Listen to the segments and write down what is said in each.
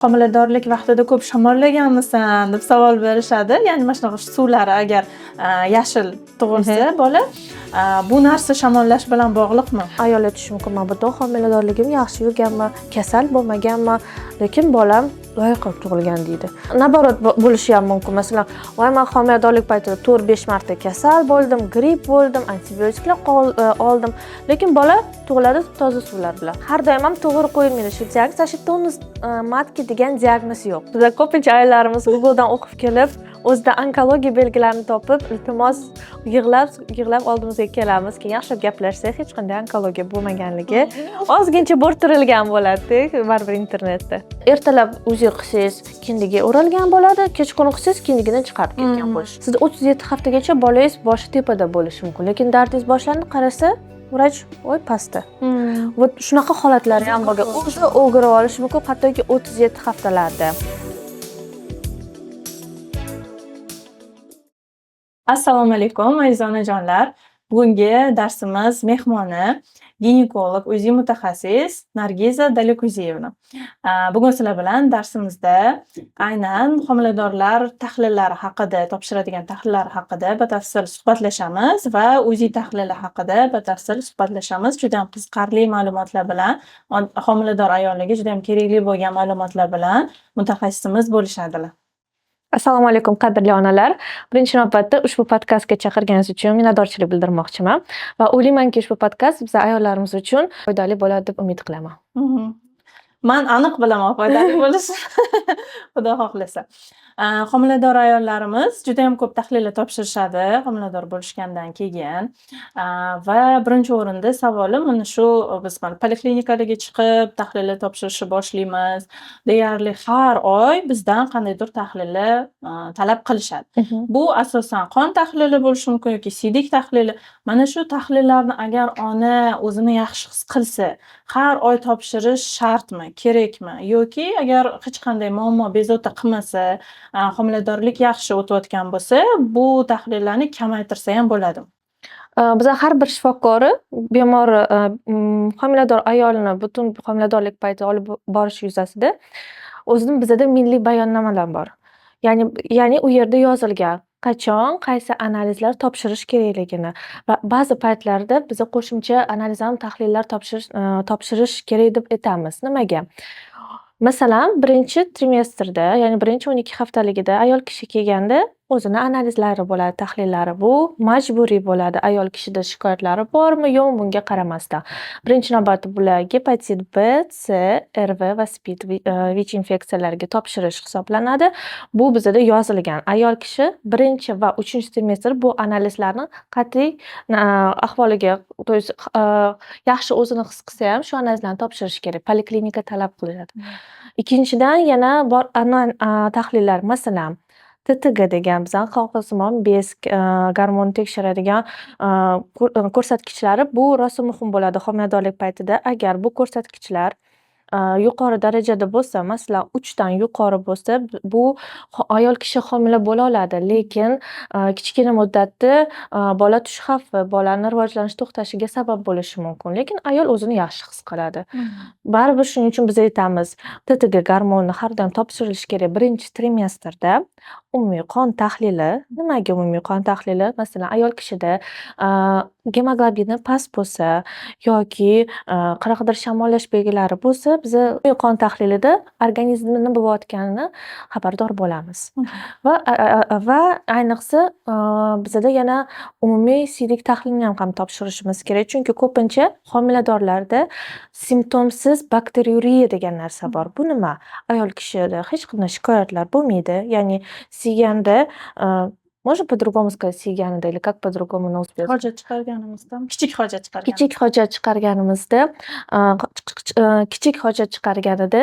Homiladorlik vaqtida ko'p shamollaganmisan deb savol berishadi. Ya'ni mana shunaqa suvlari agar yashil tug'ilsa bola, bu narsa shamollash bilan bog'liqmi? Ayol aytishi mumkin, men butun homiladorligim yaxshi yurganman, kasal bo'lmaganman, lekin bolam loyiqa tug'ilgan deydi. Naborot bo'lishi ham mumkin. Masalan, voy men homiladorlik paytida 4-5 marta kasal bo'ldim, gripp bo'ldim, antibiotiklar oldim, lekin bola tug'iladi toza suvlar bilan. Har doim ham to'g'ri qo'yilmaydi shu diagnoz, tonus matki degan diagnoz yo'q. Bizda ko'pincha ayollarimiz Googledan o'qib kelib, o'zida onkologiya belgilarini topib, iltimos yig'lab oldimizga kelamiz. Keyin yaxshilab gaplashsak, hech qanday onkologiya bo'lmaganligi ozgincha bo'rtirilgan bo'ladi, baribir internetda. Ertalab o'zi qilsangiz, kindigi o'ralgan bo'ladi, kechqurun qilsangiz, kindigidan chiqarib ketgan bo'lishi. Sizda 37 haftagacha bolangiz boshi tepada bo'lishi mumkin, lekin dardingiz boshlanib qarasa, vrach voy pastda. Вот shunaqa holatlar ham bo'lgan. O'zi o'girib olishi mumkin, hattoki 37 haftalarda. Assalomu alaykum aziz onajonlar. Bugungi darsimiz mehmoni ginekolog, o'zi mutaxassis Nargiza Dalakuziyevna. Bugun sizlar bilan darsimizda aynan homiladorlar tahlillari haqida, topshiradigan tahlillar haqida batafsil suhbatlashamiz va o'zi tahlili haqida batafsil suhbatlashamiz. Juda ham qiziqarli ma'lumotlar bilan, homilador ayollarga juda ham kerakli bo'lgan ma'lumotlar bilan mutaxassisimiz bo'lishadilar. Assalomu alaykum qadrli onalar. Birinchi navbatda ushbu podkastga chaqirganingiz uchun minnatdorchilik bildirmoqchiman va o'ylaymanki ushbu podkast biz ayollarimiz uchun foydali bo'ladi deb umid qilaman. Men aniq bilaman foydali bo'lishi. Xudo xohlasa. Homilador ayollarimiz juda ham ko'p tahlillar topshirishadi homilador bo'lishgandan keyin. Va birinchi o'rinda savolim mana shu biz poliklinikalarga chiqib tahlillar topshirishni boshlaymiz. Deyarli har oy bizdan qandaydir tahlillar talab qilishadi. Bu asosan qon tahlili bo'lishi mumkin yoki siydik tahlili. Mana shu tahlillarni agar ona o'zini yaxshi his qilsa, har oy topshirish shartmi, kerakmi yoki agar hech qanday muammo bezovta qilmasa, homiladorlik yaxshi o'tayotgan bo'lsa, bu tahlillarni kamaytirsa ham bo'ladimi? Bizlar har bir shifokori bemor homilador ayolni butun homiladorlik payti olib borish yuzasida o'zining bizada milliy bayonnomalar bor. Ya'ni u yerda yozilgan qachon, qaysi analizlar topshirish kerakligini va ba'zi paytlarda biz qo'shimcha analizlar, tahlillar topshirish kerak deb aytamiz. Nimaga? Masalan, birinchi trimestrda, ya'ni birinchi 12 haftaligida ayol kishi kelganda o'zini analizlari bo'ladi, tahlillari. Bu majburiy bo'ladi. Ayol kishida shikoyatlari bormi, yo'qmi bunga qaramasdan. Birinchi navbatda bular gepatit B, C, RV va SPID VICH infeksiyalariga topshirish hisoblanadi. Bu bizda yozilgan. Ayol kishi birinchi va 3-trimestr bu analizlarni qat'iy ahvoliga, to есть yaxshi o'zini his qilsa ham shu analizlarni topshirish kerak. Poliklinika talab qiladi. Ikkinchidan yana bor tahlillar, masalan, TTG degan bizning qog'ozsimon bez gormon tekshiradigan ko'rsatkichlari bu rosa muhim bo'ladi homiladorlik paytida. Agar bu ko'rsatkichlar yuqori darajada bo'lsa, masalan 3 dan yuqori bo'lsa, bu ayol kishi homila bo'la oladi, lekin kichkina muddatda bola tush xavfi, bolaning rivojlanish to'xtashiga sabab bo'lishi mumkin, lekin ayol o'zini yaxshi his qiladi. Baribir shuning uchun biz aytamiz, TTG gormonni har doim topshirilishi kerak birinchi trimestrda. Umumiy qon tahlili. Nimaga umumiy qon tahlili? Masalan, ayol kishida gemoglobini past bo'lsa yoki qanaqadir shamollash belgilari bo'lsa, biz umumiy qon tahlilida organizmda nima bo'layotganini xabardor bo'lamiz. Va ayniqsa bizda yana umumiy siydik tahlilni ham topshirishimiz kerak, chunki ko'pincha homiladorlarda simptomsiz bakteriuriya degan narsa bor. Bu nima? Ayol kishida hech qanday shikoyatlar bo'lmaydi, ya'ni siyganda, можно по-другому сказать siyganida или как по-другому на узбекском? Hojat chiqarganimizda, kichik hojat chiqarganida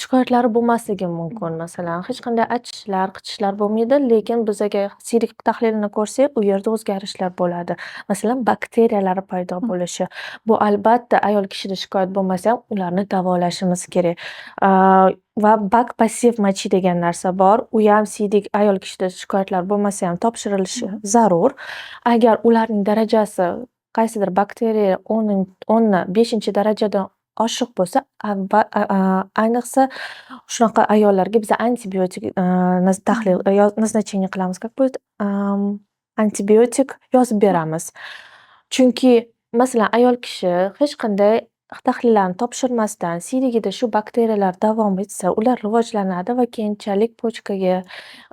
shikoyatlari bo'lmasligi mumkin. Masalan, hech qanday achishlar, qichishlar bo'lmaydi, lekin bizga siydik tahlilini ko'rsak, u yerda o'zgarishlar bo'ladi. Masalan, bakteriyalar paydo bo'lishi. Bu albatta ayol kishida shikoyat bo'lmasa ham ularni davolashimiz kerak. Va bak passiv mochi degan narsa bor. U ham siydik ayol kishida shikoyatlar bo'lmasa ham topshirilishi zarur. Agar ularning darajasi qaysidir bakteriya 10 5-darajadan oshiq bo'lsa, ayniqsa shunaqa ayollarga biz antibiotik tahlil назначение qilamiz. Как будет? Antibiotik yozib beramiz. Chunki masalan, ayol kishi hech qanday tahlillarni topshirmasdan siyligida shu bakteriyalar davom etsa, ular rivojlanadi va keyinchalik pochkaga,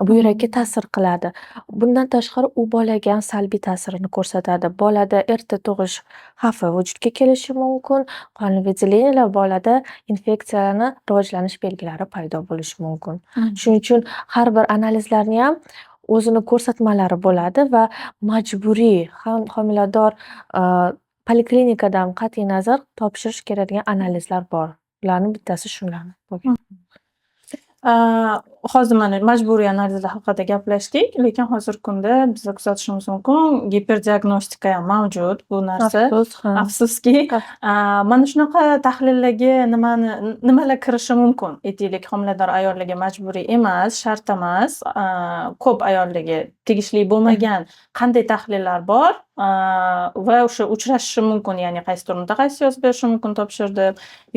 buyrakka ta'sir qiladi. Bundan tashqari, u bolaga ham salbiy ta'sirini ko'rsatadi. Bolada erta tug'ish xavfi vujudga kelishi mumkin. Qonli выделениyalar bolada infeksiyani rivojlanish belgilari paydo bo'lishi mumkin. Shuning uchun har bir analizlarni ham o'zini ko'rsatmalari bo'ladi va majburiy homilador poliklinikadan qat'iy nazar topshirish kerakadigan analizlar bor. Ularning bittasi shularni bo'lgan. Hozir mana majburiy analizlar haqida gaplashdik, lekin hozirgi kunda biza kuzatishimiz mumkin, giperdiagnostika ham mavjud bu narsa. Afsuski, mana shunaqa tahlillarga nimalar kirishi mumkin? Aytaylik, homilador ayollarga majburiy emas, shart emas, ko'p ayollarga tegishli bo'lmagan qanday tahlillar bor va o'sha uchrashi mumkin, ya'ni qaysidir mutaxassis yozib berishi mumkin topshirdi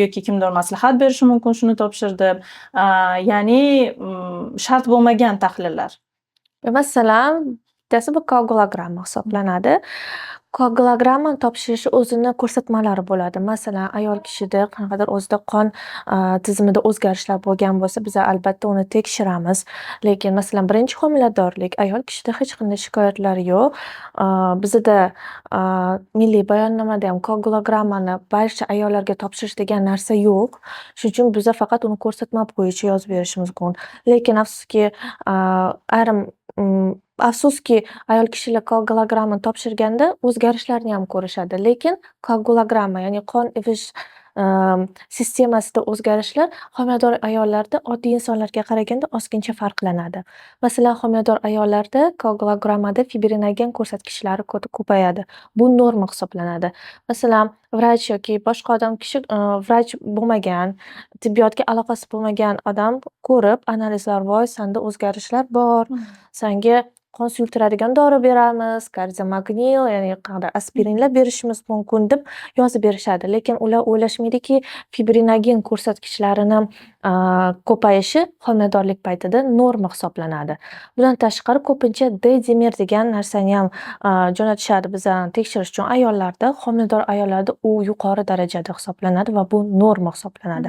yoki kimdir maslahat berishi mumkin shuni topshirdi. Ya'ni shart bo'lmagan tahlillar. Masalan, bittasi bu koagulogramma hisoblanadi. Koagulogramma topshirish o'zini ko'rsatmalari bo'ladi. Masalan, ayol kishida qanaqadir o'zida qon tizimida o'zgarishlar bo'lgan bo'lsa, biz albatta uni tekshiramiz. Lekin masalan, birinchi homiladorlik ayol kishida hech qanday shikoyatlar yo'q. Bizda milliy bayonnomada ham koagulogrammani barcha ayollarga topshirish degan narsa yo'q. Shuning uchun biz faqat uni ko'rsatma bo'yicha yozib berishimiz mumkin. Lekin afsuski, ayol kishilar koagulogrammani topshirganda o'zgarishlarni ham ko'rishadi. Lekin koagulogramma, ya'ni qon ivish sistemasida o'zgarishlar homilador ayollarda oddiy insonlarga qaraganda ozgincha farqlanadi. Masalan, homilador ayollarda koagulogrammada fibrinogen ko'rsatkichlari ko'payadi. Bu norma hisoblanadi. Masalan, vrach yoki boshqa kishi vrach bo'lmagan, tibbiyotga aloqasi bo'lmagan odam ko'rib, analizlar voy, senda o'zgarishlar bor, senga qon suyultiradigan dori beramiz, kardiomagnil, ya'ni aspirinlar berishimiz mumkin deb yozib berishadi. Lekin ular o'ylashmaydiki, fibrinogen ko'rsatkichlarini ko'payishi homiladorlik paytida norma hisoblanadi. Bundan tashqari, ko'pincha D-dimer degan narsani ham jo'natishadi bizani tekshirish uchun ayollarda. Homilador ayollarda u yuqori darajada hisoblanadi va bu norma hisoblanadi.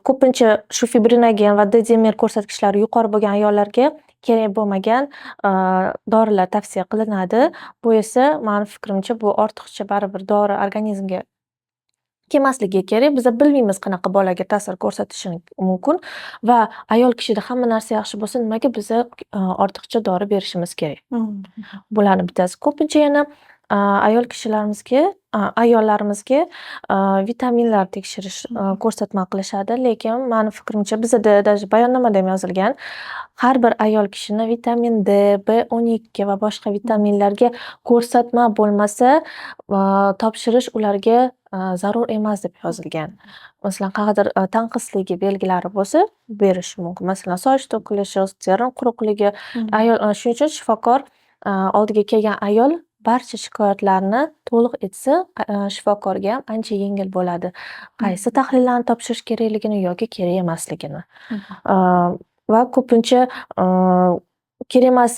Ko'pincha shu fibrinogen va D-dimer ko'rsatkichlari yuqori bo'lgan ayollarga kerak bo'lmagan dorilar tavsiya qilinadi. Bu esa, mening fikrimcha, bu ortiqcha baribir dori organizmga kelmasligi kerak. Biz bilmaymiz qanaqa bolaga ta'sir ko'rsatishi mumkin va ayol kishida hamma narsa yaxshi bo'lsa, nimaga biz ortiqcha dori berishimiz kerak? Bularning bittasi. Ko'pincha yana ayollarimizga vitaminlar tekshirish ko'rsatma qilishadi. Lekin mening fikrimcha, bizda даже bayonnomada ham yozilgan, har bir ayol kishini vitamin D, B12 va boshqa vitaminlarga ko'rsatma bo'lmasa, topshirish ularga zarur emas deb yozilgan. Masalan, qanaqadir tanqisligi belgilari bo'lsa, berish mumkin. Masalan, soch to'kilishi, teri quruqligi, shuning uchun shifokor oldiga kelgan ayol barcha shikoyatlarni to'liq aytsa, shifokorga ham ancha yengil bo'ladi. Qaysi tahlillarni topshirish kerakligini yoki kerak emasligini. Va ko'pincha kerak emas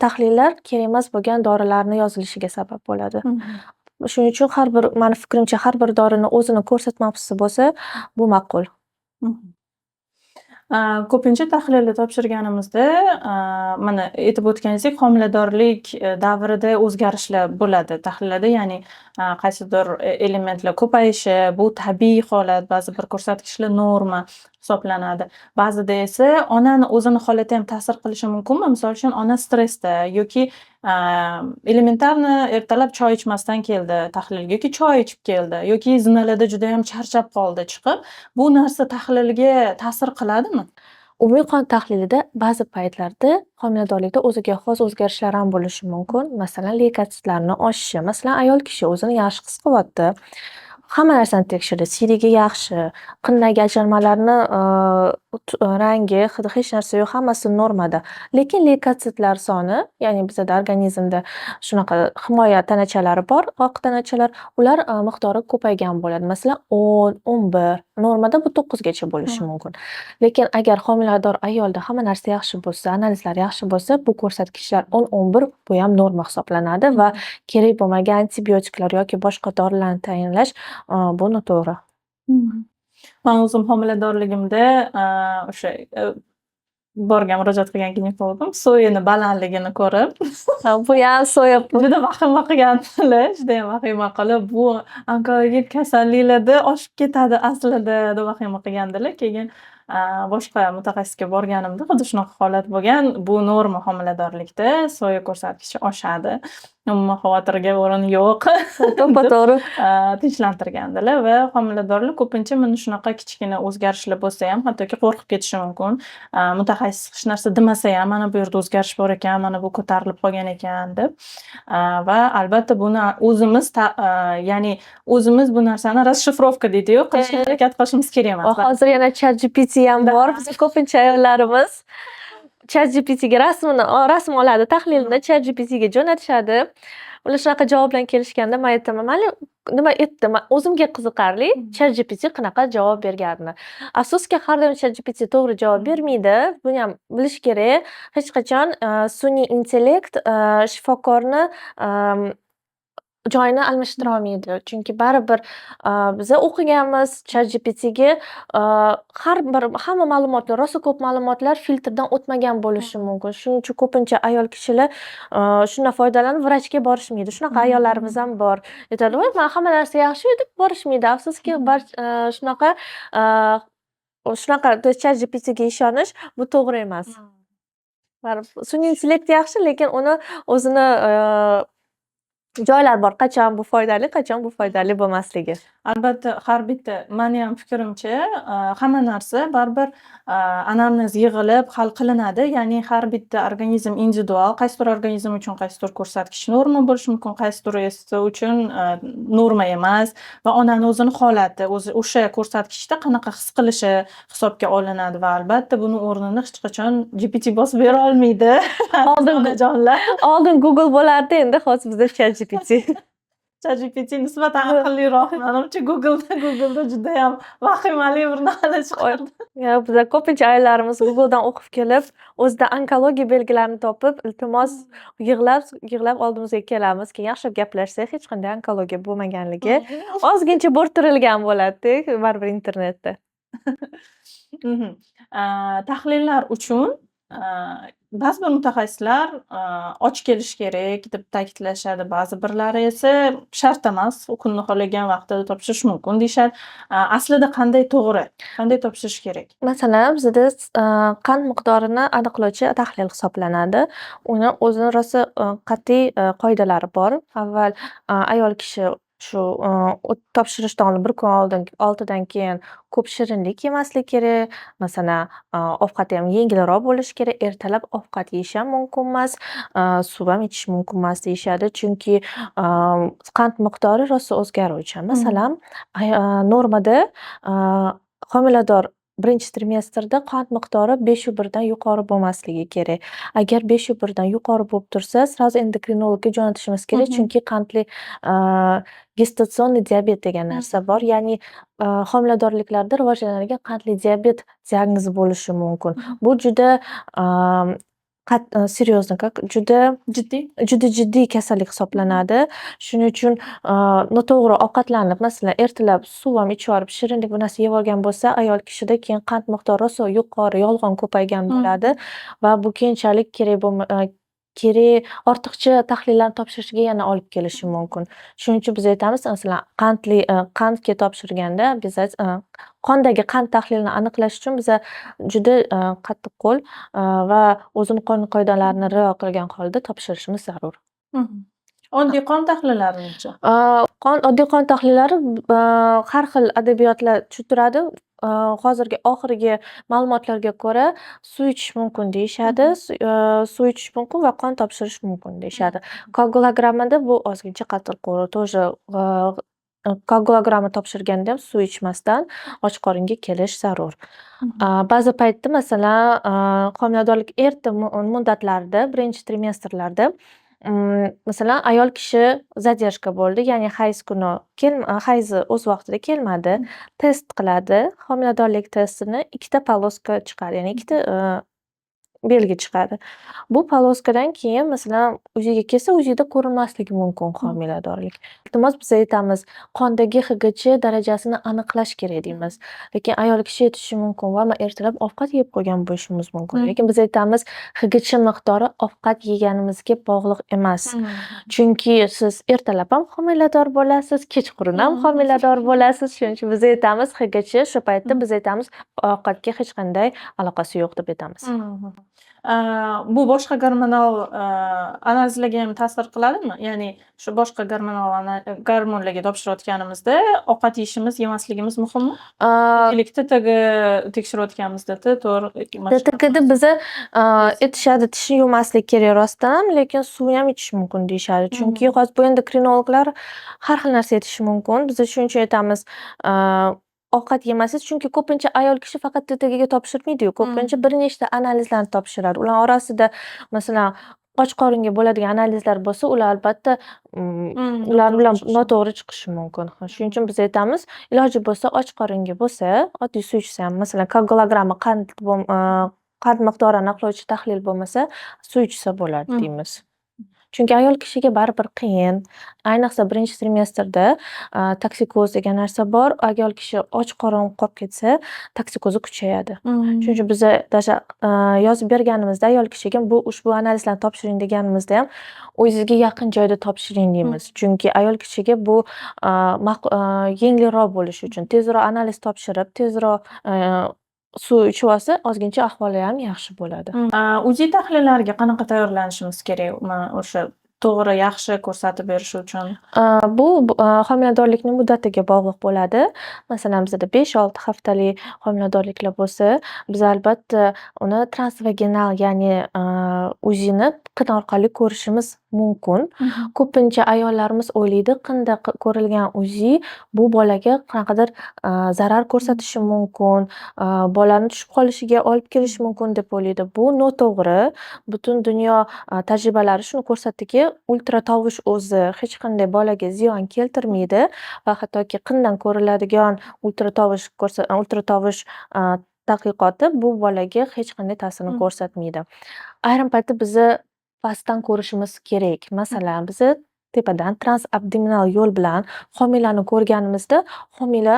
tahlillar kerak emas bo'lgan dorilarni yozilishiga sabab bo'ladi. Shuning uchun mening fikrimcha, har bir dorini o'zini ko'rsatmasi bo'lsa, bu ma'qul. Ko'pincha tahlilni topshirganimizda, mana aytib o'tganingizdek, homiladorlik davrida o'zgarishlar bo'ladi tahlillarda, ya'ni qaysidir elementlar ko'payishi, bu tabiiy holat, ba'zi bir ko'rsatkichlar norma hisoblanadi. Ba'zida esa onani o'zini holati ham ta'sir qilishi mumkinmi? Misol uchun, ona stressda yoki elementarni ertalab choy ichmasdan keldi tahlilga yoki choy ichib keldi yoki zinalarda juda ham charchab qoldi chiqib, bu narsa tahlilga ta'sir qiladimi? Umumiy qon tahlilida ba'zi paytlarda homiladorlikda o'ziga xos o'zgarishlar ham bo'lishi mumkin. Masalan, leykotsitlarning oshishi. Masalan, ayol kishi o'zini yaxshi his qilyapti. hamma narsani tekshirdi. Siyligi yaxshi, qindagi ajralmalarni rangi, hidi hech narsa yo'q, hammasi normada. Lekin leykositlar soni, ya'ni bizada organizmda shunaqa himoya tanachalari bor, oq tanachalar, ular miqdori ko'paygan bo'ladi. Masalan, 10, 11, normada bu 9 gacha bo'lishi mumkin. Lekin agar homilador ayolda hamma narsa yaxshi bo'lsa, analizlar yaxshi bo'lsa, bu ko'rsatkichlar 10, 11 bu ham norma hisoblanadi va kerak bo'lmagan antibiotiklar yoki boshqa dorilarni tayinlash bu noto'g'ri. Man o'zim homiladorligimda o'sha borgan murojaat qilgan ginekologim so'yini balandligini ko'rib Bu ham so'yib juda vahima qilgandilar. Judayam vahima qilib, bu onkologik kasalliklarda oshib ketadi aslida deb vahima qilgandilar. Keyin boshqa mutaxassisga borganimda xuddi shunaqa holat bo'lgan. Bu norma homiladorlikda so'ya ko'rsatkichi oshadi. Umuman xavotirga o'rin yo'q. to'ppa-to'g'ri. Tinchlantirgandilar va homiladorlar ko'pincha mana shunaqa kichkina o'zgarishlar bo'lsa ham, hattoki qo'rqib ketishi mumkin. Mutaxassis hech narsa demasa ham, mana bu yerda o'zgarish bor ekan, mana bu ko'tarilib qolgan ekan deb. Va albatta buni o'zimiz ya'ni o'zimiz bu narsani расшифровка deydi-yu, qilishga harakat qilishimiz kerak emas. Hozir yana ChatGPT ham bor. Biz ko'pincha ayollarimiz ChatGPTga rasm oladi, tahlilni ChatGPTga jo'natishadi. Ular shunaqa javob bilan kelishganda men aytaman, "Mayli, nima etdi? O'zimga qiziqarli, ChatGPT qanaqa javob berganini." Afsuski, har doim ChatGPT to'g'ri javob bermaydi. Buni ham bilish kerak. Hech qachon sun'iy intellekt shifokorni joyini almashtira olmaydi. Chunki baribir biza o'qiganmiz ChatGPTga hamma ma'lumotlar, rosa ko'p ma'lumotlar filtrdan o'tmagan bo'lishi mumkin. Shuning uchun ko'pincha ayol kishilar shundan foydalanib vrachga borishmaydi. Shunaqa ayollarimiz ham bor. Aytadi, "Voy, men hamma narsa yaxshi" deb borishmaydi. Afsuski, shunaqa ChatGPTga ishonish bu to'g'ri emas. Baribir sun'iy intellekt yaxshi, lekin uni o'zini joylar bor. Qachon bu foydali, qachon bu foydali bo'lmasligi. Albatta, har bitta meni ham fikrimcha, hamma narsa baribir anamnez yig'ilib hal qilinadi. Ya'ni har bitta organizm individual. Qaysidir organizm uchun qaysidir ko'rsatkich norma bo'lishi mumkin, qaysidir esa uchun norma emas va onani o'zini holati, o'sha ko'rsatkichda qanaqa his qilishi hisobga olinadi va albatta buni o'rnini hech qachon GPT bosib bera olmaydi. Onajonlar. Oldin Google bo'lardi, endi hozir bizda ChatGPT. ChatGPT nisbatan aqlliroq. Menimcha Google'da judayam vahimali bir narsa chiqardi. Biza ko'pincha ayollarimiz Google'dan o'qib kelib, o'zida onkologiya belgilarini topib, iltimos yig'lab oldimizga kelamiz. Keyin yaxshilab gaplashsak, hech qanday onkologiya bo'lmaganligi ozgincha bo'rttirilgan bo'ladi-ku, baribir internetda. Tahlillar uchun ba'zi bir mutaxassislar och kelishi kerak deb ta'kidlashadi. Ba'zi birlari esa shart emas, kunni xohlagan vaqtida topshirish mumkin deyishadi. Aslida qanday to'g'ri? Qanday topshirish kerak? Masalan, bizda qand miqdorini aniqlovchi tahlil hisoblanadi. Uni o'zini rosa qat'iy qoidalari bor. Avval ayol kishi shu topshirishdan oldin bir kun oldidan keyin ko'p shirinlik yemaslik kerak. Masalan, ovqati ham yengilroq bo'lishi kerak. Ertalab ovqat yeyish ham mumkin emas, suv ham ichish mumkin emas deyishadi. Chunki qand miqdori rosa o'zgaruvchi. Masalan, normada homilador birinchi trimestrda qand miqdori 5/1 dan yuqori bo'lmasligi kerak. Agar 5/1 dan yuqori bo'lib tursa, sразу endokrinologga jo'natishimiz kerak, chunki qandli gestatsionniy diabet degan narsa bor. Ya'ni homiladorliklarda rivojlanadigan qandli diabet diagnozi bo'lishi mumkin. Bu juda seryozni, juda jiddiy kasallik hisoblanadi. Shuning uchun noto'g'ri ovqatlanib, masalan, ertalab suv ham ichib olib, shirinlik bu narsa yeb olgan bo'lsa, ayol kishida keyin qand miqdori rosa yuqori, yolg'on ko'paygan bo'ladi va bu keyinchalik ortiqcha tahlillarni topshirishga yana olib kelishi mumkin. Shuning uchun biz aytamiz, masalan, qandga topshirganda biz qondagi qand tahlilini aniqlash uchun biza juda qattiqqo'l va o'zini qonun qoidalarini rioya qilgan holda topshirishimiz zarur. Oddiy qon tahlillari-chi? Oddiy qon tahlillari har xil adabiyotlar tushuntiradi. Hozirgi oxirgi ma'lumotlarga ko'ra suv ichish mumkin deyishadi. Suv ichish mumkin va qon topshirish mumkin deyishadi. Koagulogrammada bu ozgincha qattiqqo'l, тоже koagulogramma topshirganda ham suv ichmasdan och qoringa kelish zarur. Ba'zi paytda masalan, homiladorlik erta muddatlarida, birinchi trimestrlarda, masalan, ayol kishi zadержка bo'ldi, ya'ni hayz kuni hayzi o'z vaqtida kelmadi, test qiladi. Homiladorlik testini ikkita poloska chiqadi, ya'ni ikkita belgi chiqadi. Bu poloskadan keyin masalan uziga kelsa, uzida ko'rinmasligi mumkin homiladorlik. Iltimos biz aytamiz, qondagi HGC darajasini aniqlash kerak deymiz. Lekin ayol kishi aytishi mumkin va men ertalab ovqat yeb qo'ygan bo'lishimiz mumkin. Lekin biz aytamiz, HGC miqdori ovqat yeganimizga bog'liq emas. Chunki siz ertalab ham homilador bo'lasiz, kechqurun ham homilador bo'lasiz. Shuning uchun biz aytamiz, HGC shu paytda biz aytamiz, ovqatga hech qanday aloqasi yo'q deb aytamiz. Bu boshqa gormonal analizlarga ham ta'sir qiladimi? Ya'ni shu boshqa gormonlarga topshirayotganimizda ovqat yeyishimiz, yemasligimiz muhimmi? TTG tekshirayotganimizda TTGda biza aytishadi, tishni yuvmaslik kerak rostdan ham, lekin suvni ham ichish mumkin deyishadi. Chunki hozir bu endokrinologlar har xil narsa aytishi mumkin. Biz shuning uchun aytamiz, ovqat yemasangiz, chunki ko'pincha ayol kishi faqat TTGga topshirmaydi-yu, ko'pincha bir nechta analizlarni topshiradi. Ular orasida masalan och qoringa bo'ladigan analizlar bo'lsa, ular albatta ular bilan noto'g'ri chiqishi mumkin. Shuning uchun biz aytamiz, iloji bo'lsa och qoringa bo'lsa, oddiy suv ichsa ham, masalan, koagulogramma qand miqdorini aniqlovchi tahlil bo'lmasa, suv ichsa bo'ladi deymiz. Chunki ayol kishiga baribir qiyin. Ayniqsa birinchi trimestrda toksikoz degan narsa bor. Ayol kishi och qorin qolib ketsa, toksikozi kuchayadi. Shuning uchun biz даже yozib berganimizda ayol kishiga ushbu analizlarni topshiring deganimizda ham o'zingizga yaqin joyda topshiring deymiz. Chunki ayol kishiga bu yengilroq bo'lishi uchun tezroq analiz topshirib, tezroq suv ichib olsa, ozgincha ahvoli ham yaxshi bo'ladi. UZI tahlillariga qanaqa tayyorlanishimiz kerak? O'sha to'g'ri, yaxshi ko'rsatib berishi uchun. Bu homiladorlikning muddatiga bog'liq bo'ladi. Masalan, bizda 5-6 haftalik homiladorliklar bo'lsa, biz albatta uni transvaginal, ya'ni UZIni qin orqali ko'rishimiz mumkin. Ko'pincha ayollarimiz o'ylaydi, qinda ko'rilgan UZI bu bolaga qanaqadir zarar ko'rsatishi mumkin, bolani tushib qolishiga olib kelishi mumkin deb o'ylaydi. Bu noto'g'ri. Butun dunyo tajribalari shuni ko'rsatdiki, ultratovush o'zi hech qanday bolaga ziyon keltirmaydi va hattoki qindan ko'riladigan ultratovush tadqiqoti bu bolaga hech qanday ta'sirini ko'rsatmaydi. Ayrim paytda bizni pastdan ko'rishimiz kerak. Masalan, bizni tepadan transabdominal yo'l bilan homilani ko'rganimizda, homila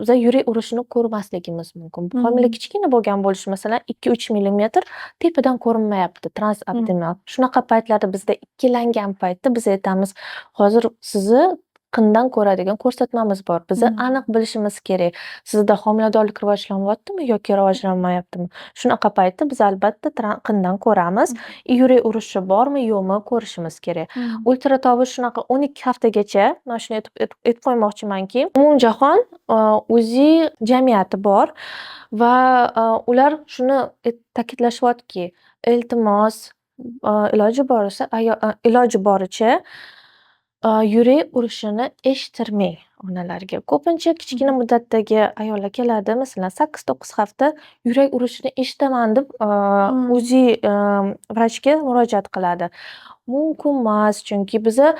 biza yurak urishini ko'rmasligimiz mumkin. Homila kichkina bo'lgan bo'lishi, masalan, 2-3 millimetr tepadan ko'rinmayapti, transabdominal. Shunaqa paytlarda bizda ikkilangan paytda biz aytamiz, hozir sizni qindan ko'radigan ko'rsatmamiz bor. Biz aniq bilishimiz kerak. Sizda homiladorlik rivojlanyaptimi yoki rivojlanmayaptimi? Shunaqa paytda biz albatta qindan ko'ramiz. Yurak urishi bormi, yo'qmi ko'rishimiz kerak. Ultratovush shunaqa 12 haftagacha, mana shuni aytib qo'ymoqchimanki, umumjahon UZI jamiyati bor va ular shuni ta'kidlashyaptiki, iltimos, iloji boricha yurak urishini eshittirmang onalarga. Ko'pincha kichkina muddatdagi ayollar keladi, masalan, 8-9 hafta yurak urishini eshitaman deb UZI vrachga murojaat qiladi. Mumkin emas, chunki biza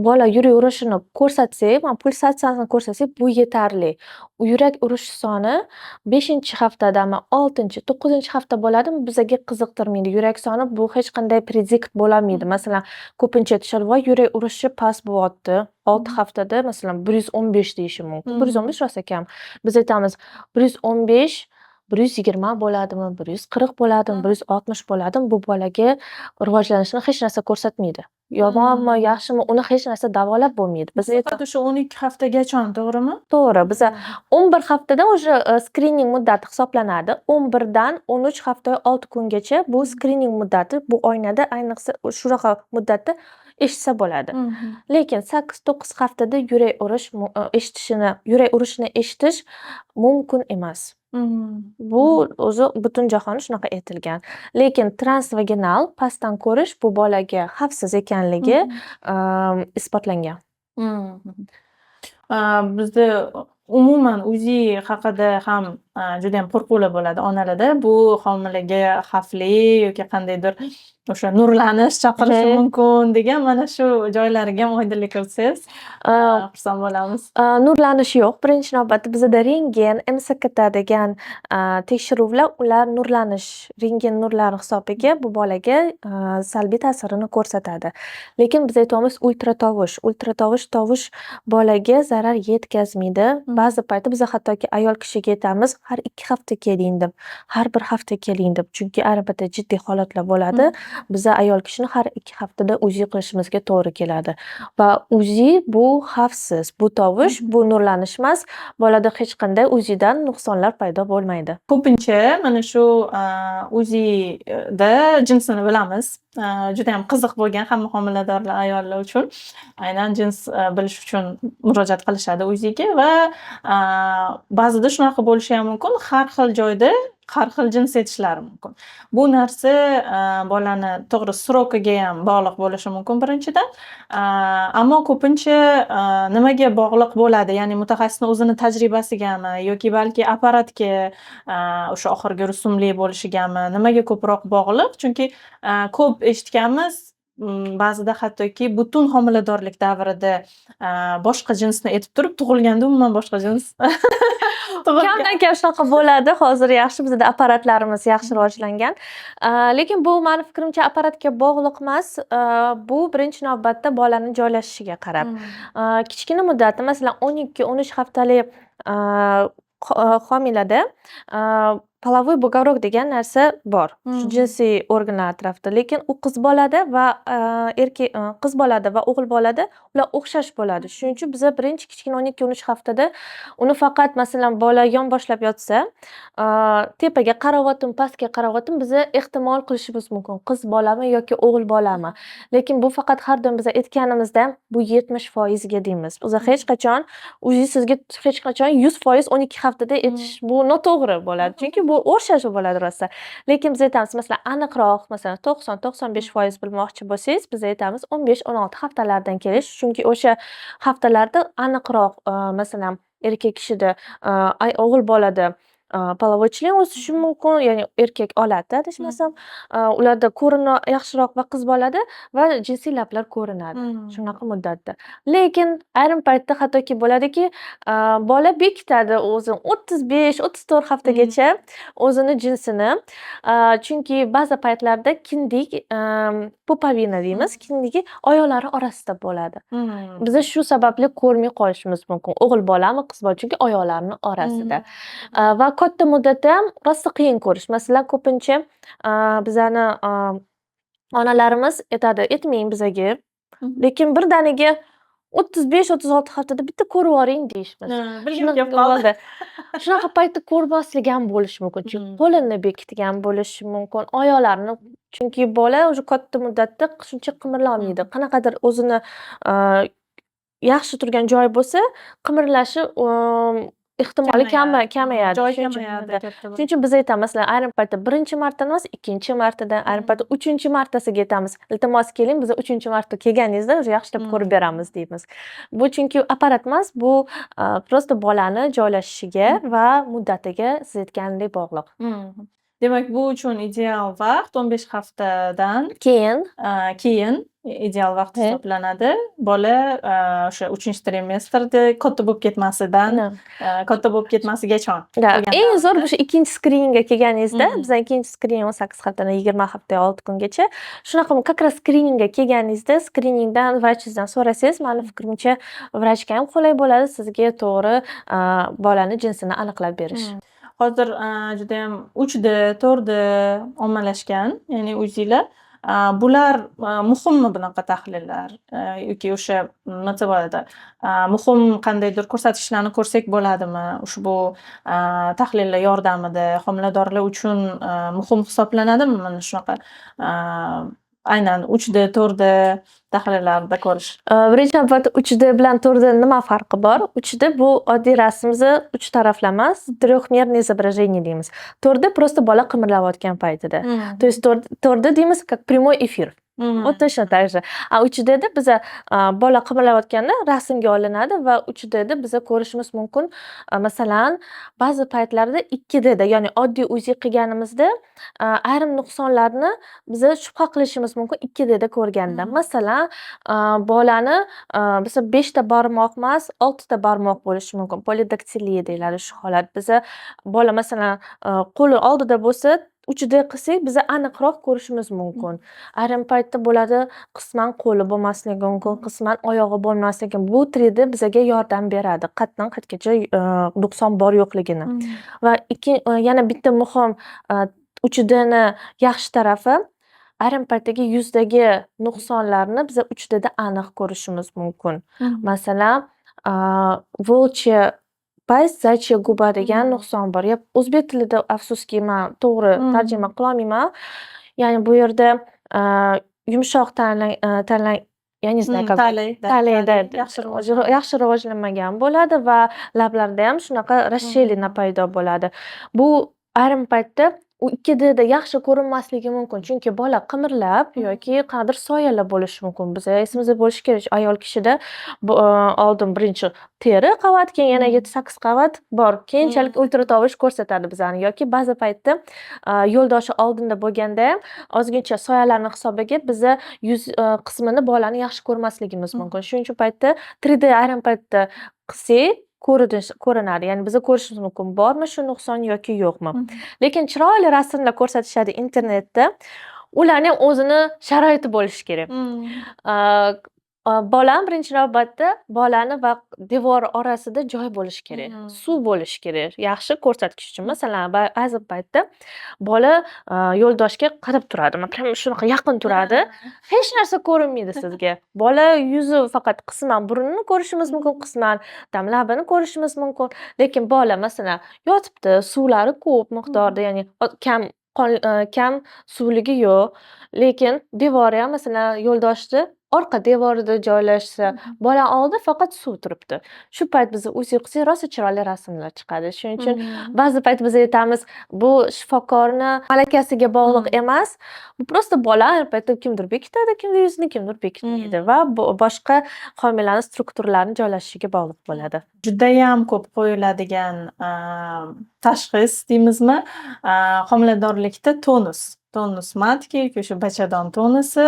bola yurak urishini ko'rsatsak, pulsatsiyasini ko'rsatsak, bu yetarli. Yurak urish soni 5-haftadami, 6-9 hafta bo'ladimi, bizaga qiziqtirmaydi. Yurak soni bu hech qanday predikt bo'lolmaydi. Masalan, ko'pincha aytishadi, voy, yurak urishi past bo'lyapti. 6 haftada masalan 115 deyishi mumkin. 115 rosa kam. Biz aytamiz, 115 120 bo'ladimi, 140 bo'ladimi, 160 bo'ladimi, bu bolaga rivojlanishini hech narsa ko'rsatmaydi. Yomonmi, yaxshimi, uni hech narsa davolab bo'lmaydi. Biz faqat o'sha 12 haftagacha, to'g'rimi? To'g'ri. Biza 11 haftadan o'sha skrining muddati hisoblanadi. 11 dan 13 hafta 6 kungacha bu skrining muddati. Bu oynada ayniqsa shunaqa muddatda eshitsa bo'ladi. Lekin 8-9 haftada yurak urishini eshitish mumkin emas. Bu o'zi butun jahonda shunaqa aytilgan. Lekin transvaginal pastdan ko'rish bu bolaga xavfsiz ekanligi isbotlangan. Bizda umuman UZI haqida ham judayam qo'rquvlar bo'ladi onalarda. Bu homilaga xavfli yoki qandaydir o'sha nurlanish chaqirishi mumkin degan mana shu joylariga ham oydinlik kiritsangiz, xursand bo'lamiz. Nurlanish yo'q. Birinchi navbatda bizada rentgen, MSKT degan tekshiruvlar ular rentgen nurlari hisobiga bu bolaga salbiy ta'sirini ko'rsatadi. Lekin biz aytyapmiz tovush bolaga zarar yetkazmaydi. Ba'zi payti biz hattoki ayol kishiga aytamiz, har 2 hafta keling deb, har 1 hafta keling deb. Chunki albatta jiddiy holatlar bo'ladi. Biza ayol kishini har 2 haftada UZI qilishimizga to'g'ri keladi. Va UZI bu xavfsiz, bu tovush, bu nurlanish emas. Bolada hech qanday UZIdan nuqsonlar paydo bo'lmaydi. Ko'pincha mana shu UZIda jinsini bilamiz. Juda ham qiziq bo'lgan hamma homilador ayollar uchun. Aynan jins bilish uchun murojaat qilishadi UZIga va ba'zida shunaqa bo'lishi ham mumkin, har xil joyda har xil jins aytishlari mumkin. Bu narsa bolani to'g'ri srokiga ham bog'liq bo'lishi mumkin birinchidan. Ammo ko'pincha nimaga bog'liq bo'ladi? Ya'ni mutaxassisning o'zini tajribasigami yoki balki apparatga o'sha oxirgi rusumli bo'lishigami? Nimaga ko'proq bog'liq? Chunki ko'p eshitganmiz, ba'zida hattoki butun homiladorlik davrida boshqa jinsni aytib turib, tug'ilganda umuman boshqa jins Kamdan kam shunaqa bo'ladi. Hozir yaxshi bizda apparatlarimiz yaxshi rivojlangan. Lekin bu meni fikrimcha apparatga bog'liq emas. Bu birinchi navbatda bolaning joylashishiga qarab. Kichkina muddatda, masalan, 12-13 haftalik homilada половой бугорок degan narsa bor. Shu jinsiy organlar atrofida. Lekin u qiz bolada va qiz bolada va o'g'il bolada ular o'xshash bo'ladi. Shuning uchun biz birinchi kichkina 12-13 haftada uni faqat masalan bola yonboshlab yotsa, tepaga qarayotib, pastga qarayotib biz ehtimol qilishimiz mumkin. Qiz bolami yoki o'g'il bolami. Lekin bu faqat har doim biz aytganimizda bu 70% ga deymiz. Biz hech qachon UZI sizga hech qachon 100% 12 haftada aytish bu noto'g'ri bo'ladi. Chunki bu o'xshash bo'ladi rosa. Lekin biz aytamiz, masalan, aniqroq, masalan, 90-95% bilmoqchi bo'lsangiz, biz aytamiz 15-16 haftalardan kelish. Chunki o'sha haftalarda aniqroq, masalan, erkak kishida, o'g'il bolada половой член o'sishi mumkin, ya'ni erkak oladi, adashmasam, ularda ko'rinishi yaxshiroq va qiz bolada va jinsiy lablar ko'rinadi shunaqa muddatda. Lekin ayrim paytda hattoki bo'ladiki, bola bekitadi o'zini 35-34 haftagacha o'zini jinsini. Chunki ba'zi paytlarda kindik, pupavina deymiz, kindigi oyoqlari orasida bo'ladi. Biz shu sababli ko'rmay qolishimiz mumkin. O'g'il bolami, qiz bola, chunki oyoqlarining orasida. Va katta muddatda ham rosa qiyin ko'rish. Masalan, ko'pincha bizani onalarimiz aytadi, "Aytmang bizaga." Lekin birdaniga 35-36 haftada bitta ko'rib oring deyishimiz. Bilgim kelib qoldi. Shunaqa paytda ko'rmaslik ham bo'lishi mumkin. Chunki qo'lini bekitgan bo'lishi mumkin, oyoqlarini. Chunki bola o'sha katta muddatda shuncha qimirlamaydi. Qanaqadir o'zini yaxshi turgan joyi bo'lsa, qimirlashi ehtimoli kamayadi. Joy kamayadi. Shuning uchun biz aytamiz, masalan, ayrim paytda birinchi martadan emas, ikkinchi martadan, ayrim paytda uchinchi martasiga aytamiz. Iltimos keling, biz uchinchi marta kelganingizda o'sha yaxshilab ko'rib beramiz deymiz. Bu chunki apparat emas, bu prosta bolani joylashishiga va muddatiga siz aytganidek bog'liq. Demak, bu uchun ideal vaqt 15 haftadan keyin ideal vaqt hisoblanadi. Bola o'sha 3-trimestrda katta bo'lib ketmasidan, katta bo'lib ketmasigacha. Eng zo'r o'sha ikkinchi skriningga kelganingizda, bizning ikkinchi skrining 18 haftadan 20 hafta 6 kungacha. Shunaqa как раз skriningga kelganingizda, skriningdan vrachingizdan so'rasangiz, meni fikrimcha vrachga ham qulay bo'ladi sizga to'g'ri bolani jinsini aniqlab berish. Hozir juda ham 3D, 4D ommalashgan, ya'ni UZIlar. Bular muhimmi bunaqa tahlillar? Yoki o'sha nima bo'ladi? Muhim qandaydir ko'rsatkichlarni ko'rsak bo'ladimi? Ushbu tahlillar yordamida homiladorlar uchun muhim hisoblanadimi? Mana shunaqa aynan 3D, 4D tahlillarda ko'rish. Birinchi navbatda 3D bilan 4D nima farqi bor? 3D bu oddiy rasmimizni 3 taraflama трехмерное изображение deymiz. 4D просто bola qimirlayotgan paytida. То есть 4D deymiz как прямой эфир. O'tish darajada. Uchida edi biza bola qimirlayotganda rasmga olinadi va uchida edi biza ko'rishimiz mumkin. Masalan, ba'zi paytlarda 2D da, ya'ni oddiy UZI qilganimizda ayrim nuqsonlarni biza shubha qilishimiz mumkin 2D da ko'rganda. Masalan, bolani biza 5 ta barmoq emas, 6 ta barmoq bo'lishi mumkin. Polidaktiliya deyiladi shu holat. Biza bola masalan, qo'li oldida bo'lsa, 3D qilsak biza aniqroq ko'rishimiz mumkin. Ayrim paytda bo'ladi, qisman qo'li bo'lmasligi mumkin, qisman oyog'i bo'lmasligi. Bu 3D bizaga yordam beradi, qatdan-qatgacha nuqson bor yo'qligini. Va yana bitta muhim 3D ni yaxshi tarafi, ayrim paytdagi yuzdagi nuqsonlarni biza 3D da aniq ko'rishimiz mumkin. Masalan, volchya past, zachya guba degan nuqson bor. O'zbek tilida afsuski men to'g'ri tarjima qilolmayman. Ya'ni bu yerda yumshoq tanlang, я не знаю, как talayda yaxshi rivojlanmagan bo'ladi va lablarda ham shunaqa расширение paydo bo'ladi. Bu ayrim paytda u 2D da yaxshi ko'rinmasligi mumkin. Chunki bola qimirlab yoki qanaqadir soyalar bo'lishi mumkin. Biza esimizda bo'lishi kerak, ayol kishida oldin birinchi teri qavat, keyin yana 7-8 qavat bor. Keyinchalik ultratovush ko'rsatadi bizani yoki ba'zi paytda yo'ldoshi oldinda bo'lganda ham ozgincha soyalarni hisobiga biza yuz qismini bolani yaxshi ko'rmasligimiz mumkin. Shuning uchun paytda 3D ayrim paytda qilsak ko'rinadi. Ya'ni biza ko'rishimiz mumkin, bormi shu nuqson yoki yo'qmi. Lekin chiroyli rasmlar ko'rsatishadi internetda. Ularning ham o'zini sharoiti bo'lishi kerak. Bolam birinchi navbatda bolani va devor orasida joy bo'lishi kerak. Suv bo'lishi kerak. Yaxshi ko'rsatkich uchun. Masalan, ba'zi paytda bola yo'ldoshga qarab turadi. Prям shunaqa yaqin turadi. Hech narsa ko'rinmaydi sizga. Bola yuzi faqat qisman burnini ko'rishimiz mumkin, qisman labini ko'rishimiz mumkin. Lekin bola masalan yotibdi, suvlari ko'p miqdorda, ya'ni kam suvligi yo'q. Lekin devori ham masalan yo'ldoshni orqa devorida joylashsa, bola oldida faqat suv turibdi. Shu payt biz UZI qilsak, rosa chiroyli rasmlar chiqadi. Shuning uchun ba'zi payt biz aytamiz, bu shifokorni malakasiga bog'liq emas. Bu prosta bola har paytda kimdir bekitadi, kimdir yuzini, kimdir bekitmaydi va boshqa homilani strukturalarini joylashishiga bog'liq bo'ladi. Judayam ko'p qo'yiladigan tashxis deymizmi, homiladorlikda tonus matki, o'sha bachadon tonusi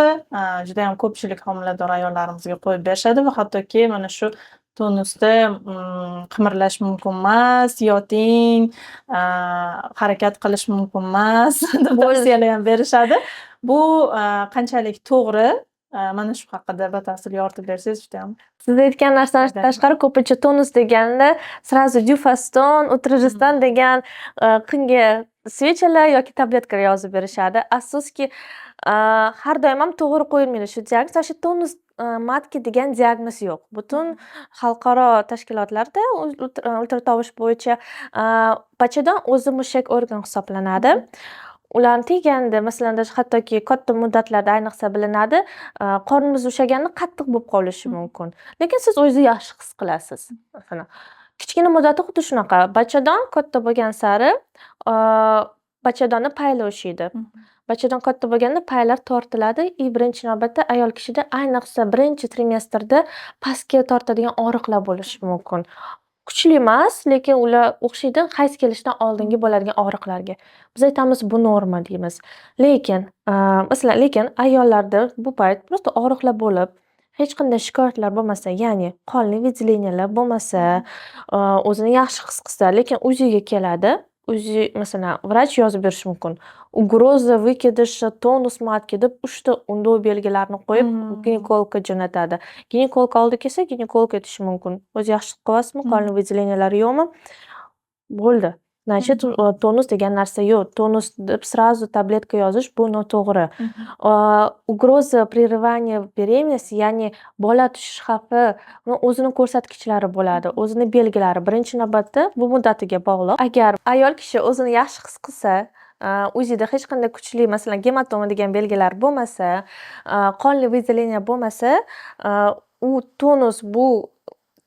judayam ko'pchilik homilador ayollarimizga qo'yib berishadi va hattoki mana shu tonusda qimirlash mumkin emas, yoting, harakat qilish mumkin emas deb tavsiyalar ham berishadi. Bu qanchalik to'g'ri? Mana shu haqida batafsil yoritib bersangiz juda ham. Siz aytgan narsadan tashqari ko'pincha tonus deganda сразу Dufaston, Utrogestan degan qinga svechalar yoki tabletkalar yozib berishadi. Afsuski har doim ham to'g'ri qo'yilmaydi shu diagnoz. Shu tonus matki degan diagnoz yo'q. Butun xalqaro tashkilotlarda ultratovush bo'yicha bachadon o'zi mushak organ hisoblanadi. Ularni teganda, masalan, hattoki katta muddatlarda ayniqsa bilinadi, qornimiz ushaganda qattiq bo'lib qolishi mumkin. Lekin siz o'zingizni yaxshi his qilasiz. Masalan, kichkina muddatda xuddi shunaqa. Bachadon katta bo'lgan sari bachadonni payli o'shiydi. Bachadon katta bo'lganda paylar tortiladi. Birinchi navbatda ayol kishida ayniqsa birinchi trimestrda pastga tortadigan og'riqlar bo'lishi mumkin. Kuchli emas, lekin ular o'xshaydi hayz kelishdan oldingi bo'ladigan og'riqlarga. Biz aytamiz bu norma deymiz. Lekin ayollarda bu payt prosta og'riqlar bo'lib, hech qanday shikoyatlar bo'lmasa, ya'ni qonli выделениyalar bo'lmasa, o'zini yaxshi his qilsa, lekin UZIga keladi. UZI masalan vrach yozib berishi mumkin. Ugroza vykidishi, tonus matki deb 3 ta undov belgilarini qo'yib ginekologga jo'natadi. Ginekolog oldi kelsa, ginekolog aytishi mumkin. O'zi yaxshi qilyapsizmi? Qonli выделениялari yo'qmi? Bo'ldi. Значит, tonus degan narsa yo'q. Tonus deb сразу tabletka yozish bu noto'g'ri. Ugroza прерывания беременности, ya'ni bola tushish xavfi o'zini ko'rsatkichlari bo'ladi, o'zini belgilari. Birinchi navbatda bu muddatiga bog'liq. Agar ayol kishi o'zini yaxshi his qilsa, UZIda hech qanday kuchli, masalan, gematoma degan belgilar bo'lmasa, qonli выделение bo'lmasa, u tonus bu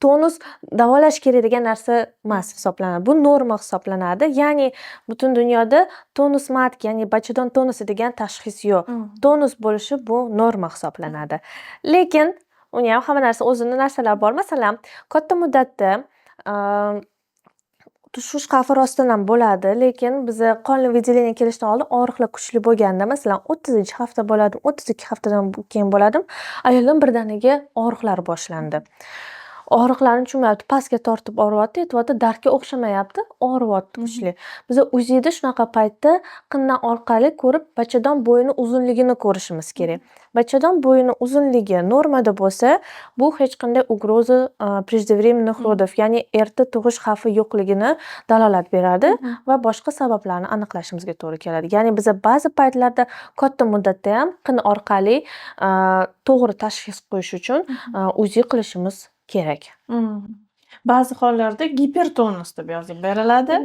tonus davolash kerak degan narsa emas hisoblanadi. Bu norma hisoblanadi. Ya'ni butun dunyoda tonusmatik, ya'ni bachadon tonusi degan tashxis yo'q. Tonus bo'lishi bu norma hisoblanadi. Lekin uni ham hamma narsa o'zini narsalar bor. Masalan, katta muddatda tushish xavfi rostdan ham bo'ladi, lekin biza qonli выделение kelishdan oldin og'riqlar kuchli bo'lganda, masalan, 30-hafta bo'ladim, 32 haftadan keyin bo'ladim, ayoldan birdaniga og'riqlar boshlandi. Og'riqlarni tushunmayapti, pastga tortib og'riyapti, aytyapti, dardga o'xshamayapti, og'riyapti kuchli. Biza UZIda shunaqa paytda qindan orqali ko'rib, bachadon bo'yini uzunligini ko'rishimiz kerak. Bachadon bo'yini uzunligi normada bo'lsa, bu hech qanday угроза преждевременных родов, ya'ni erta tug'ish xavfi yo'qligini dalolat beradi va boshqa sabablarni aniqlashimizga to'g'ri keladi. Ya'ni biza ba'zi paytlarda katta muddatda ham qin orqali to'g'ri tashxis qo'yish uchun UZI qilishimiz kerak. Ba'zi hollarda gipertonus deb yozib beriladi.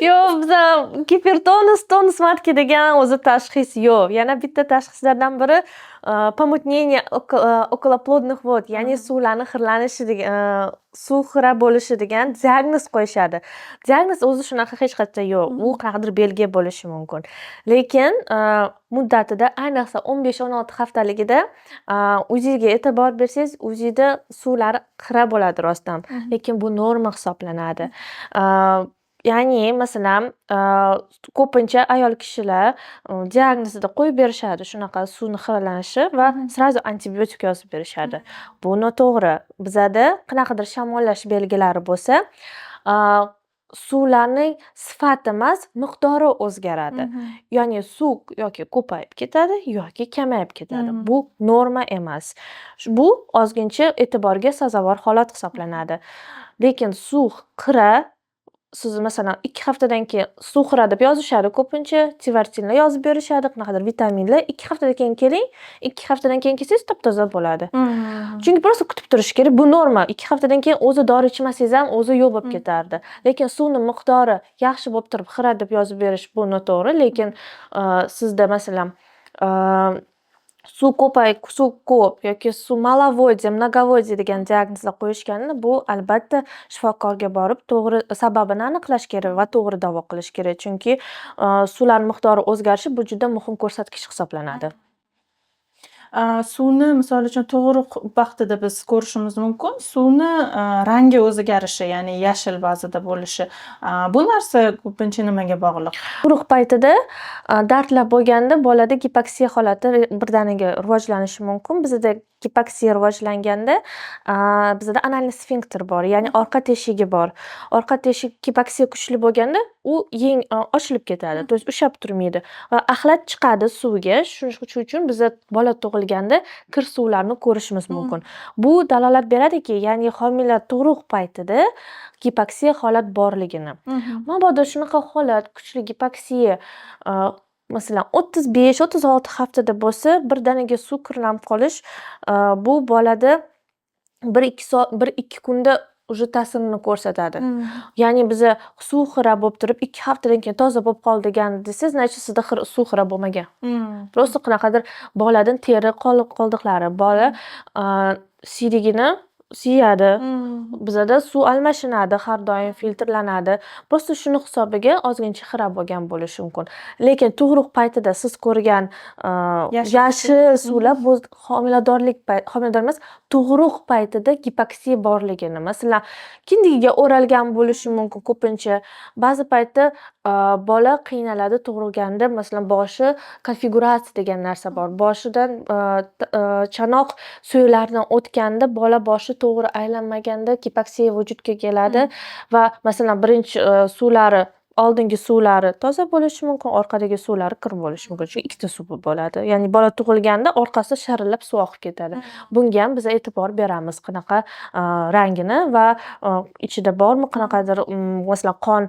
Yo'q, biza gipertonus, tonusmatika degan o'zi tashxis yo'q. Yana bitta tashxislardan biri помутнение околоплодных вод, ya'ni suvlarni xirlanishi degan, suv xira bo'lishi degan diagnoz qo'yishadi. Diagnoz o'zi shunaqa hech qachon yo'q. U qanaqadir belgi bo'lishi mumkin. Lekin muddatida, ayniqsa 15-16 haftaligida UZIga e'tibor bersangiz, UZIda suvlari xira bo'ladi rostdan, lekin bu norma hisoblanadi. Ya'ni masalan, ko'pincha ayol kishilar diagnozida qo'yib berishadi shunaqa suvni xiralanishi va srazu antibiotik yozib berishadi. Bu noto'g'ri. Bizada qanaqadir shamollash belgilari bo'lsa, suvlarning sifati emas, miqdori o'zgaradi. Ya'ni suv yoki ko'payib ketadi, yoki kamayib ketadi. Bu norma emas. Bu ozgincha e'tiborga sazovor holat hisoblanadi. Lekin suv xira, siz masalan 2 haftadan keyin suv xira deb yozishadi ko'pincha, tivartinlar yozib berishadi, qanaqadir vitaminlar. 2 haftadan keyin keling, 2 haftadan keyin kelsangiz top-toza bo'ladi. Chunki prosta kutib turish kerak. Bu norma. 2 haftadan keyin o'zi dori ichmasangiz ham o'zi yo'q bo'lib ketardi. Lekin suvni miqdori yaxshi bo'lib turib xira deb yozib berish bu noto'g'ri, lekin sizda masalan suv ko'p yoki suv malovodiya, mnogovodiya degan diagnozlar qo'yishganda, bu albatta shifokorga borib to'g'ri sababini aniqlash kerak va to'g'ri davo qilish kerak. Chunki suvlar miqdori o'zgarishi bu juda muhim ko'rsatkich hisoblanadi. Suvni misol uchun tug'ruq vaqtida biz ko'rishimiz mumkin. Suvni rangi o'zgarishi, ya'ni yashil ba'zida bo'lishi. Bu narsa ko'pincha nimaga bog'liq? Tug'ruq paytida dardlar bo'lganda bolada gipoksiya holati birdaniga rivojlanishi mumkin. Bizda gipoksiya rivojlanganda bizda analniy sfinkter bor, ya'ni orqa teshigi bor. Orqa teshik gipoksiya kuchli bo'lganda u ochilib ketadi, to есть ushlab turmaydi va axlat chiqadi suvga. Shuning uchun biza bola tug'ilganda kir suvlarni ko'rishimiz mumkin. Bu dalolat beradiki, ya'ni homila tug'ruq paytida gipoksiya holat borligini. Mabodo shunaqa holat, kuchli gipoksiya masalan 35-36 haftada bo'lsa, birdaniga suv kirlanib qolish, bu bolada 1-2 kunda уже ta'sirini ko'rsatadi. Ya'ni biza suv xira bo'lib turib 2 haftadan keyin toza bo'lib qoldi degan desangiz, значит sizda suv xira bo'lmagan. Prosta qanaqadir boladan teri qoldiqlari, bola siyrigini siyadi. Bizada suv almashinadi, har doim filtrlanadi. Prosta shuni hisobiga ozgincha xira bo'lgan bo'lishi mumkin. Lekin tug'ruq paytida siz ko'rgan yashil suvlar bu homiladorlik emas, tug'ruq paytida gipoksiya borligini, masalan, kindigiga o'ralgan bo'lishi mumkin ko'pincha. Ba'zi paytda bola qiynaladi tug'ilganda, masalan, boshi konfiguratsiya degan narsa bor. Boshidan chanoq so'ylaridan o'tganda bola boshi to'g'ri aylanmaganda gipoksiya vujudga keladi va masalan birinchi suvlari, oldingi suvlari toza bo'lishi mumkin, orqadagi suvlari kir bo'lishi mumkin. Chunki ikkita suv bo'ladi. Ya'ni bola tug'ilganda orqasi sharillab suv oqib ketadi. Bunga ham biz e'tibor beramiz, qanaqa rangini va ichida bormi, qanaqadir masalan qon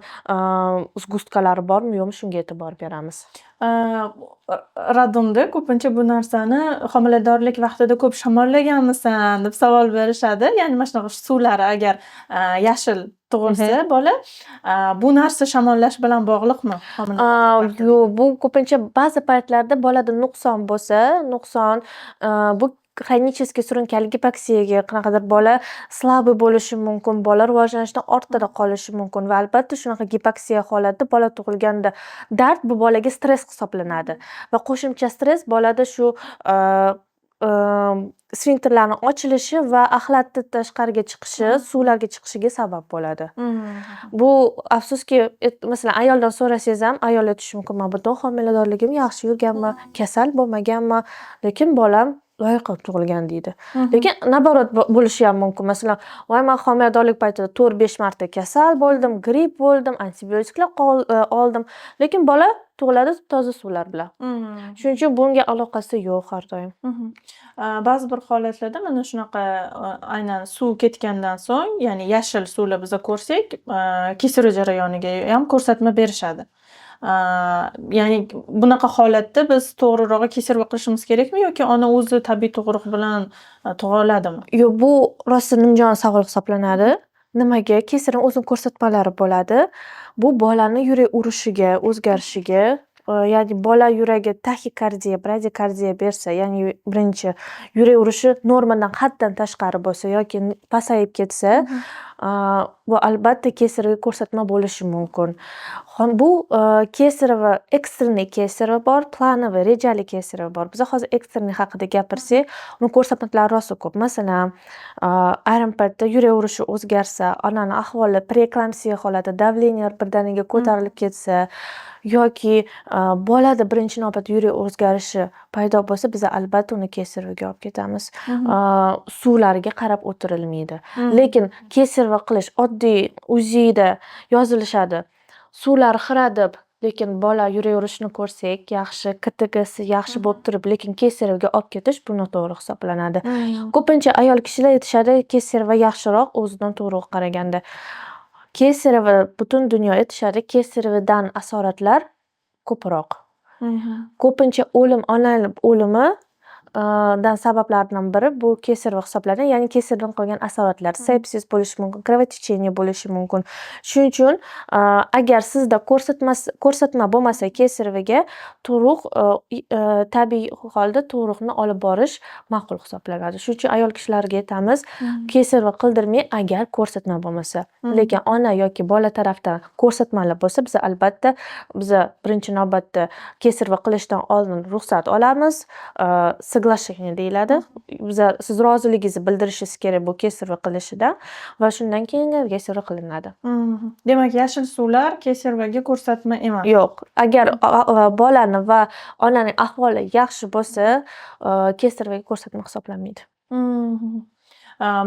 sgustkalari bormi, yo'qmi, shunga e'tibor beramiz. Radomda ko'pincha bu narsani homiladorlik vaqtida ko'p shamollaganmisan deb savol berishadi. Ya'ni mana shunaqa suvlari agar yashil tug'ilsa bola, bu narsa shamollash bilan bog'liqmi? Yo'q, bu ko'pincha ba'zi paytlarda bolada nuqson bo'lsa, bu xronический surunkali gipoksiyaga qanaqadir bola slabый bo'lishi mumkin, bola rivojlanishdan ortda qolishi mumkin va albatta shunaqa gipoksiya holatida bola tug'ilganda dard bu bolaga stress hisoblanadi va qo'shimcha stress bolada shu sfinkterlarni ochilishi va axlatni tashqariga chiqishi, suvlarga chiqishiga sabab bo'ladi. Bu afsuski masalan ayoldan so'rasangiz ham ayol aytishi mumkin, "Men butun homiladorligim yaxshi yurganman, kasal bo'lmaganman, lekin bolam loy qilib tug'ilgan" deydi. Lekin naborot bo'lishi ham mumkin. Masalan, "Voy, men homiladorlik paytida 4-5 marta kasal bo'ldim, gripp bo'ldim, antibiotiklar oldim", lekin bola tug'iladi toza suvlar bilan. Shuning uchun bunga aloqasi yo'q har doim. Ba'zi bir holatlarda mana shunaqa aynan suv ketgandan so'ng, ya'ni yashil suvlar biza ko'rsak, kesirish jarayoniga ham ko'rsatma berishadi. Ya'ni bunaqa holatda biz to'g'rirog'i kesirva qilishimiz kerakmi yoki ona o'zi tabiiy tug'ruq bilan tug'a oladimi? Yo'q, bu rosa nimjon savol hisoblanadi. Nimaga? Kesirning o'zini ko'rsatmalari bo'ladi. Bu bolani yurak urishiga, o'zgarishiga, ya'ni bola yuragi taxikardiya, bradikardiya bersa, ya'ni birinchi yurak urishi normadan haddan tashqari bo'lsa yoki pasayib ketsa, bu albatta kesirga ko'rsatma bo'lishi mumkin. Bu kesirva, ekstreniy kesirva bor, planoviy, rejali kesirva bor. Biz hozir ekstreniy haqida gapirsak, uni ko'rsatmalari rosa ko'p. Masalan, ayrim paytda yurak urishi o'zgarsa, onaning ahvoli preeklamsiya holati, davleniya birdaniga ko'tarilib ketsa yoki bolada birinchi navbatda yurak o'zgarishi paydo bo'lsa, biz albatta uni kesirvaga olib ketamiz. Suvlariga qarab o'tirilmaydi. Lekin kesirva qilish oddiy UZIda yozilishadi. Suvlari xira deb, lekin bola yurak urishini ko'rsak, yaxshi, KTGsi yaxshi bo'lib turib, lekin kesirvaga olib ketish bu noto'g'ri hisoblanadi. Ko'pincha ayol kishilar aytishadi, kesirva yaxshiroq o'zidan tug'ruq qaraganda. Kesirva butun dunyo aytishadi, kesirvadan asoratlar ko'proq. Ko'pincha onaning o'limi dan sabablardan biri bu kesirva hisoblanadi. Ya'ni kesirdan qolgan asoratlar, sepsis bo'lishi mumkin, kровотечение bo'lishi mumkin. Shuning uchun agar sizda ko'rsatma bo'lmasa kesirvaga tug'ruq tabiiy holda tug'ruqni olib borish ma'qul hisoblanadi. Shuning uchun ayol kishilarga aytamiz, kesirva qildirmang agar ko'rsatma bo'lmasa. Lekin ona yoki bola tarafdan ko'rsatmalar bo'lsa, biz albatta birinchi navbatda kesirva qilishdan oldin ruxsat olamiz. Соглашение deyiladi. Siz roziligingizni bildirishingiz kerak bu kesirva qilishidan va shundan keyin kesirva qilinadi. Demak, yashil suvlar kesirvaga ko'rsatma emas. Yo'q. Agar bolani va onaning ahvoli yaxshi bo'lsa, kesirvaga ko'rsatma hisoblanmaydi.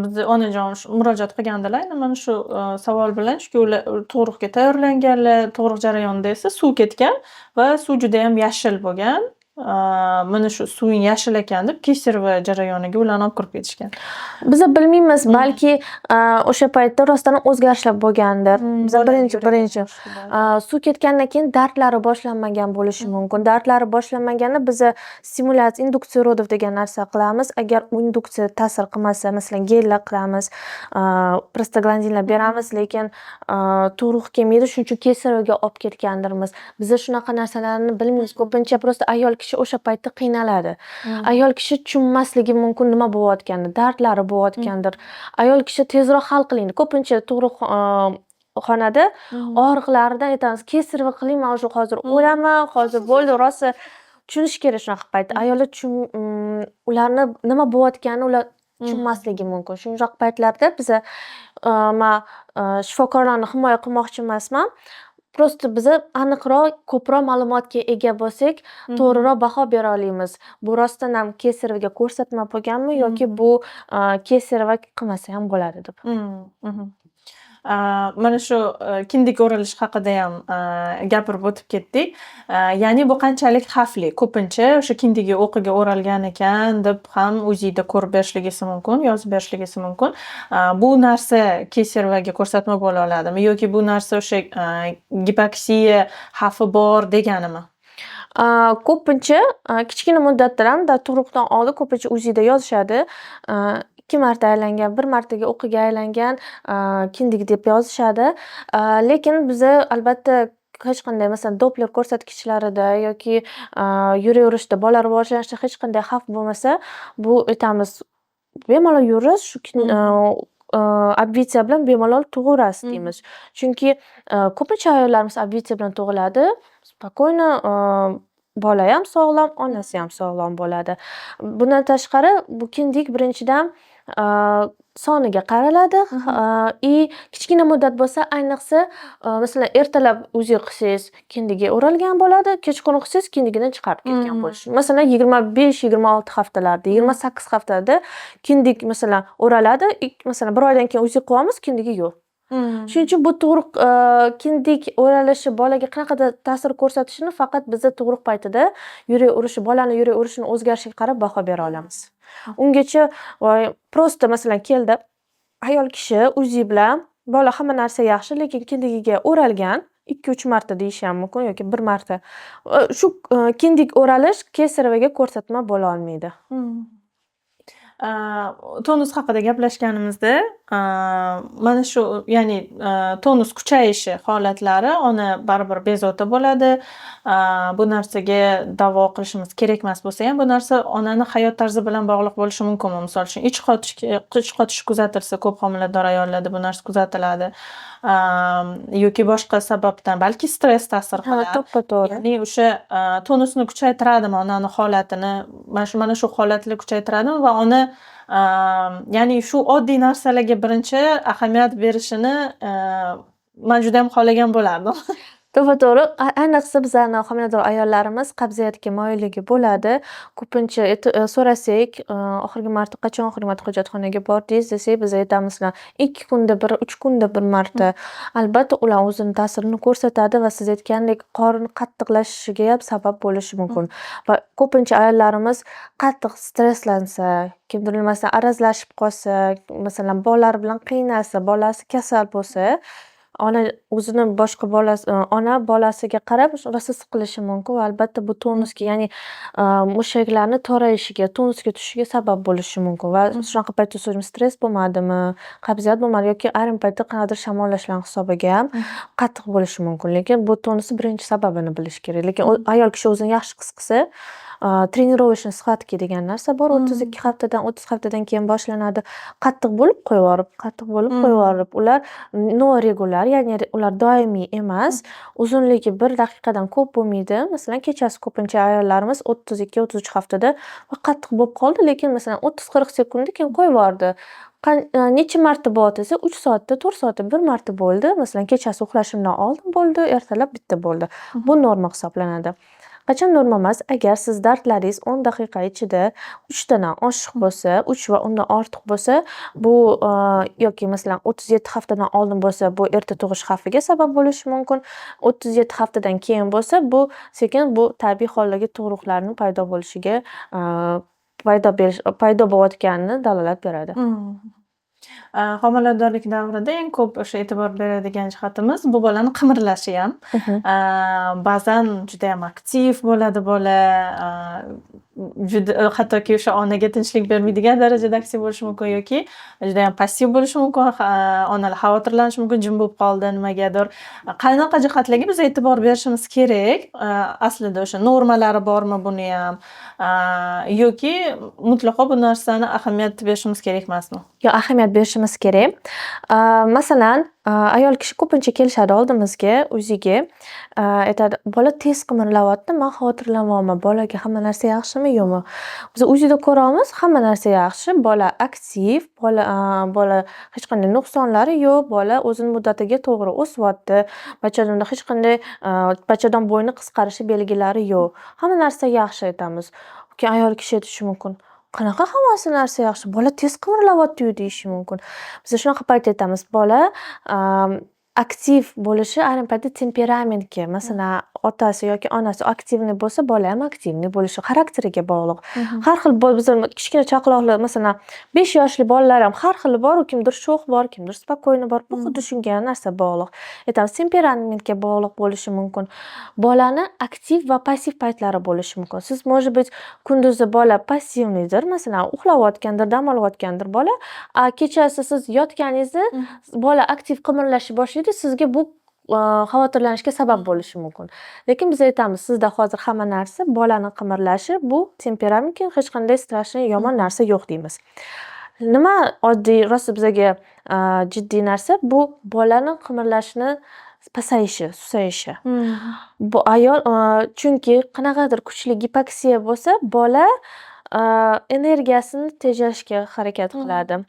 Bizni onajon murojaat qilgandilar. Mana shu savol bilan, chunki ular tug'ruqga tayyorlanganlar, tug'ruq jarayonida esa suv ketgan va suv juda ham yashil bo'lgan. Mana shu suving yashil ekan deb kesirva jarayoniga ularni olib kirib ketishgan. Biz bilmaymiz, balki o'sha paytda rostdan o'zgarishlar bo'lgandir. Biz birinchi suv ketgandan keyin dardlari boshlanmagan bo'lishi mumkin. Dardlari boshlanmaganda biz stimulyatsiya, induksiya rodov degan narsa qilamiz. Agar induksiya ta'sir qilmasa, masalan, gellar qilamiz, prostaglandinlar beramiz, lekin tug'ruq kelmaydi, shuning uchun kesirvaga olib ketgandirmiz. Biz shunaqa narsalarni bilmaymiz. Ko'pincha prosta ayol kishi o'sha paytda qiynaladi. Ayol kishi tushunmasligi mumkin nima bo'layotganini, dardlari bo'layotgandir. Ayol kishi tezroq hal qiling. Ko'pincha tug'ruq xonada og'riqlaridan aytamiz, kesirva qiling, men hozir o'laman, hozir bo'ldi, rosa tushunish kerak shunaqa paytda. Ayollar ularni nima bo'layotganini ular tushunmasligi mumkin. Shunday paytlarda biz men shifokorlarni himoya qilmoqchi emasman. Prosta biz aniqroq, ko'proq ma'lumotga ega bo'lsak, to'g'riroq baho bera olamiz. Bu rostdan ham kesirvaga ko'rsatma bo'lganmi yoki bu kesirva qilmasa ham bo'ladi deb. Mana shu kindik o'ralish haqida ham gapirib o'tib ketdik. Ya'ni bu qanchalik xavfli? Ko'pincha o'sha kindigi o'qiga o'ralgan ekan deb ham UZIda ko'rib berishligisi mumkin, yozib berishligisi mumkin. Bu narsa kesirvaga ko'rsatma bo'la oladimi yoki bu narsa o'sha gipoksiya xavfi bor deganimi? Ko'pincha kichkina muddatda ham tug'ruqdan oldin ko'pincha UZIda yozishadi. 2 marta aylangan, 1 martaga o'qiga aylangan kindik deb yozishadi. Lekin biz albatta hech qanday masalan Doppler ko'rsatkichlarida yoki yuraverishda bolalar rivojlanishida hech qanday xavf bo'lmasa, bu aytamiz bemalol yurasiz, shu obvitsiya bilan bemalol tug'urasiz deymiz. Chunki ko'pincha ayollarimiz obvitsiya bilan tug'iladi, spokойно bola ham sog'lom, onasi ham sog'lom bo'ladi. Bundan tashqari bu kindik birinchidan soniga qaraladi и kichkina muddat bo'lsa, ayniqsa masalan ertalab UZI qilsangiz kindigi o'ralgan bo'ladi, kechqurun qilsangiz kindigidan chiqarib ketgan bo'lishi. Masalan 25-26 haftalarda, 28 haftada kindik masalan o'raladi, masalan 1 oydan keyin UZI qilyapmiz, kindigi yo'q. Shuning uchun bu tug'ruq kindik o'ralishi bolaga qanaqadir ta'sir ko'rsatishini faqat biza tug'ruq paytida yurak urishi, bolaning yurak urishini o'zgarishiga qarab baho bera olamiz. Ungacha prosta masalan keldi, ayol kishi UZI bilan bola hamma narsa yaxshi, lekin kindigiga o'ralgan 2-3 marta deyish ham mumkin yoki 1 marta. Shu kindik o'ralish kesaravaga ko'rsatma bo'la olmaydi. Tonus haqida gaplashganimizda, mana shu, ya'ni tonus kuchayishi holatlari ona baribir bezovta bo'ladi. Bu narsaga davo qilishimiz kerak emas bo'lsa ham, bu narsa onani hayot tarzi bilan bog'liq bo'lishi mumkinmi? Misol uchun, ich qotish kuzatilsa, ko'p homilador ayollarda bu narsa kuzatiladi. Yoki boshqa sababdan, balki stress ta'sir qiladi. To'ppa-to'g'ri. Ya'ni o'sha tonusni kuchaytiradimi, onani holatini, mana shu holatni kuchaytiradimi va ona ya'ni shu oddiy narsalarga birinchi ahamiyat berishini men juda ham xohlagan bo'lardim. To'g'ri, ayniqsa bizlarning homilador ayollarimiz qabziyatga moyilligi bo'ladi. Ko'pincha so'rasak, oxirgi marta qachon oxirgi marta hojatxonaga bordingiz desak, biz aytamizlar 2 kunda bir, 3 kunda bir marta. Albatta, ular o'zini ta'sirini ko'rsatadi va siz aytgandek qorin qattiqlashishiga ham sabab bo'lishi mumkin. Va ko'pincha ayollarimiz qattiq stresslansa, kimdir bilmasdan arazlashib qolsa, masalan bolalar bilan qiynalsa, bolasi kasal bo'lsa, ona o'zini boshqa ona bolasiga qarab rosa siqilishi mumkin va albatta bu tonusga, ya'ni mushaklarni torayishiga, tonusga tushishiga sabab bo'lishi mumkin va shunaqa paytda stress bo'lmadimi, qabziyat bo'lmadi yoki ayrim paytda qanaqadir shamollashlar hisobiga ham qattiq bo'lishi mumkin. Lekin bu tonusni birinchi sababini bilish kerak. Lekin ayol kishi o'zini yaxshi his qilsa, trenirovочный схватки degan narsa bor. 32 haftadan 30 haftadan keyin boshlanadi. Qattiq bo'lib qo'yvorib, ular noregulyar, ya'ni ular doimiy emas, uzunligi 1 daqiqadan ko'p bo'lmaydi. Masalan, kechasi ko'pincha ayollarimiz 32-33 haftada va qattiq bo'lib qoldi, lekin masalan 30-40 sekunddan keyin qo'yvordi. Necha marta bo'ldi desa, 3 soatda, 4 soatda 1 marta bo'ldi. Masalan, kechasi uxlashimdan oldin bo'ldi, ertalab bitta bo'ldi. Bu norma hisoblanadi. Qachon norma emas? Agar siz dardlaringiz 10 daqiqa ichida 3 tadan oshiq bo'lsa, 3 va undan ortiq bo'lsa, bu yoki masalan 37 haftadan oldin bo'lsa, bu erta tug'ish xavfiga sabab bo'lishi mumkin. 37 haftadan keyin bo'lsa, bu sekin bu tabiiy holdagi tug'ruqlarning paydo bo'lishiga paydo bo'layotganini dalolat beradi. Homiladorlik davrida eng ko'p o'sha e'tibor beradigan jihatimiz bu bolani qimirlashi ham. Ba'zan juda ham aktiv bo'ladi bola, juda hattoki o'sha onaga tinchlik bermaydigan darajada aktiv bo'lishi mumkin yoki juda ham passiv bo'lishi mumkin. Onalar xavotirlanishi mumkin, jim bo'lib qoldi nimagadir. Qanaqa jihatlarga biz e'tibor berishimiz kerak? Aslida o'sha normalari bormi buni ham yoki mutlaqo bu narsani ahamiyat berishimiz kerak emasmi? Yo, ahamiyat berishimiz kerak. Masalan, ayol kishi ko'pincha kelishadi oldimizga, UZIga. Aytadi, bola tez qimirlayapti, men xavotirlanyapman. Bolaga hamma narsa yaxshimi, yo'qmi? Biz UZIda ko'ramiz, hamma narsa yaxshi, bola aktiv, bola hech qanday nuqsonlari yo'q, bola o'zini muddatiga to'g'ri o'syapti. Bachadonda hech qanday bachadon bo'yni qisqarishi belgilari yo'q. Hamma narsa yaxshi aytamiz. Keyin ayol kishi aytishi mumkin. Qanaqa hammasi narsa yaxshi? Bola tez qimirlayapti-yu deyishi mumkin. Biz shunaqa paytda aytamiz, bola aktiv bo'lishi ayrim paytda temperamentga, masalan, otasi yoki onasi aktivniy bo'lsa, bola ham aktivniy bo'lishi xarakteriga bog'liq. Har xil bizlar kichkina chaqaloqlar, masalan, 5 yoshli bolalar ham har xili bor, kimdir sho'x bor, kimdir spokойно bor. Bu xuddi shunga narsa bog'liq. Aytamiz, temperamentga bog'liq bo'lishi mumkin. Bolani aktiv va passiv paytlari bo'lishi mumkin. Siz может быть kunduzi bola passivniydir, masalan, uxlayotgandir, dam olayotgandir bola, kechasi siz yotganingizda bola aktiv qimirlashni boshlaydi, sizga bu xavotirlanishga sabab bo'lishi mumkin. Lekin biz aytamiz, sizda hozir hamma narsa bolani qimirlashi bu temperamentga hech qanday strashni yomon narsa yo'q deymiz. Nima oddiy rosa bizaga jiddiy narsa bu bolani qimirlashini pasayishi, susayishi. Bu ayol chunki qanaqadir kuchli gipoksiya bo'lsa, bola energiyasini tejashga harakat qiladi.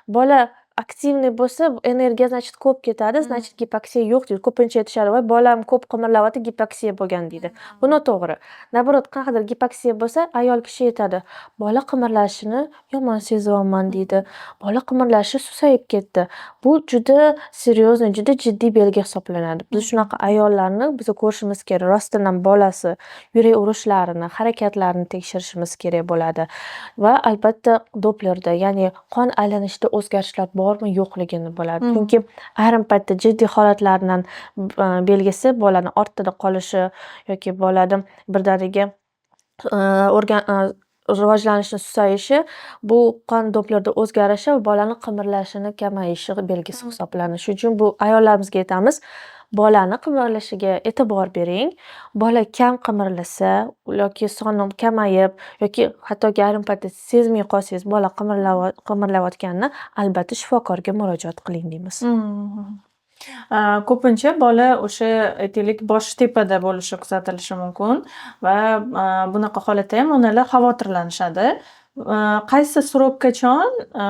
Bola aktivniy bo'lsa, energiya значит ko'p ketadi, значит gipoksiya yo'q deydi. Ko'pincha aytishadi, voy bolam ko'p qimirlayapti, gipoksiya bo'lgan deydi. Bu noto'g'ri. Naborot, qanaqadir gipoksiya bo'lsa, ayol kishi aytadi, bola qimirlashini yomon sezyapman deydi. Bola qimirlashi susayib ketdi. Bu juda seryozni, juda jiddiy belgi hisoblanadi. Biz shunaqa ayollarni biz ko'rishimiz kerak. Rostdan ham bolasi yurak urishlarini, harakatlarini tekshirishimiz kerak bo'ladi. Va albatta Dopplerda, ya'ni qon aylanishida o'zgarishlar bormi, yo'qligini bo'ladi. Chunki ayrim paytda jiddiy holatlardan belgisi bolani ortida qolishi yoki bolani birdaniga rivojlanishni susayishi, bu qon Dopplerda o'zgarishi va bolani qimirlashini kamayishi belgisi hisoblanadi. Shuning uchun bu ayollarimizga aytamiz, bolani qimirlashiga e'tibor bering. Bola kam qimirlasa yoki soni kamayib yoki hattoki ayrim paytda sezmay qolsangiz bola qimirlayotganini, albatta shifokorga murojaat qiling deymiz. Ko'pincha bola o'sha aytaylik boshi tepada bo'lishi kuzatilishi mumkin va bunaqa holatda ham onalar xavotirlanishadi. Qaysi srokkacha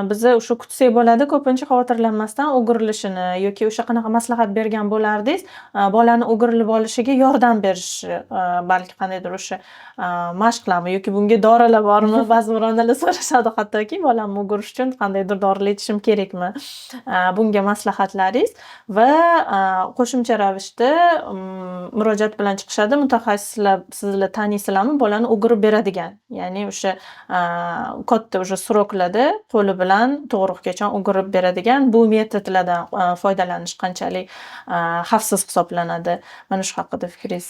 biza o'sha kutsak bo'ladi, ko'pincha xavotirlanmasdan o'girilishini yoki o'sha qanaqa maslahat bergan bo'lardingiz, bolani o'girilib olishiga yordam berish, balki qandaydir o'sha mashqlarmi yoki bunga dorilar bormi? Ba'zi bir onalar so'rashadi hattoki, bolamni o'girish uchun qandaydir dorilar ichishim kerakmi? Bunga maslahatlaringiz va qo'shimcha ravishda murojaat bilan chiqishadi. Mutaxassislar sizlar taniysizlarmi bolani o'girib beradigan, ya'ni o'sha katta o'sha sroklarda qo'li bilan tug'ruqgacha o'girib beradigan bu metodlardan foydalanish qanchalik xavfsiz hisoblanadi? Mana shu haqida fikringiz?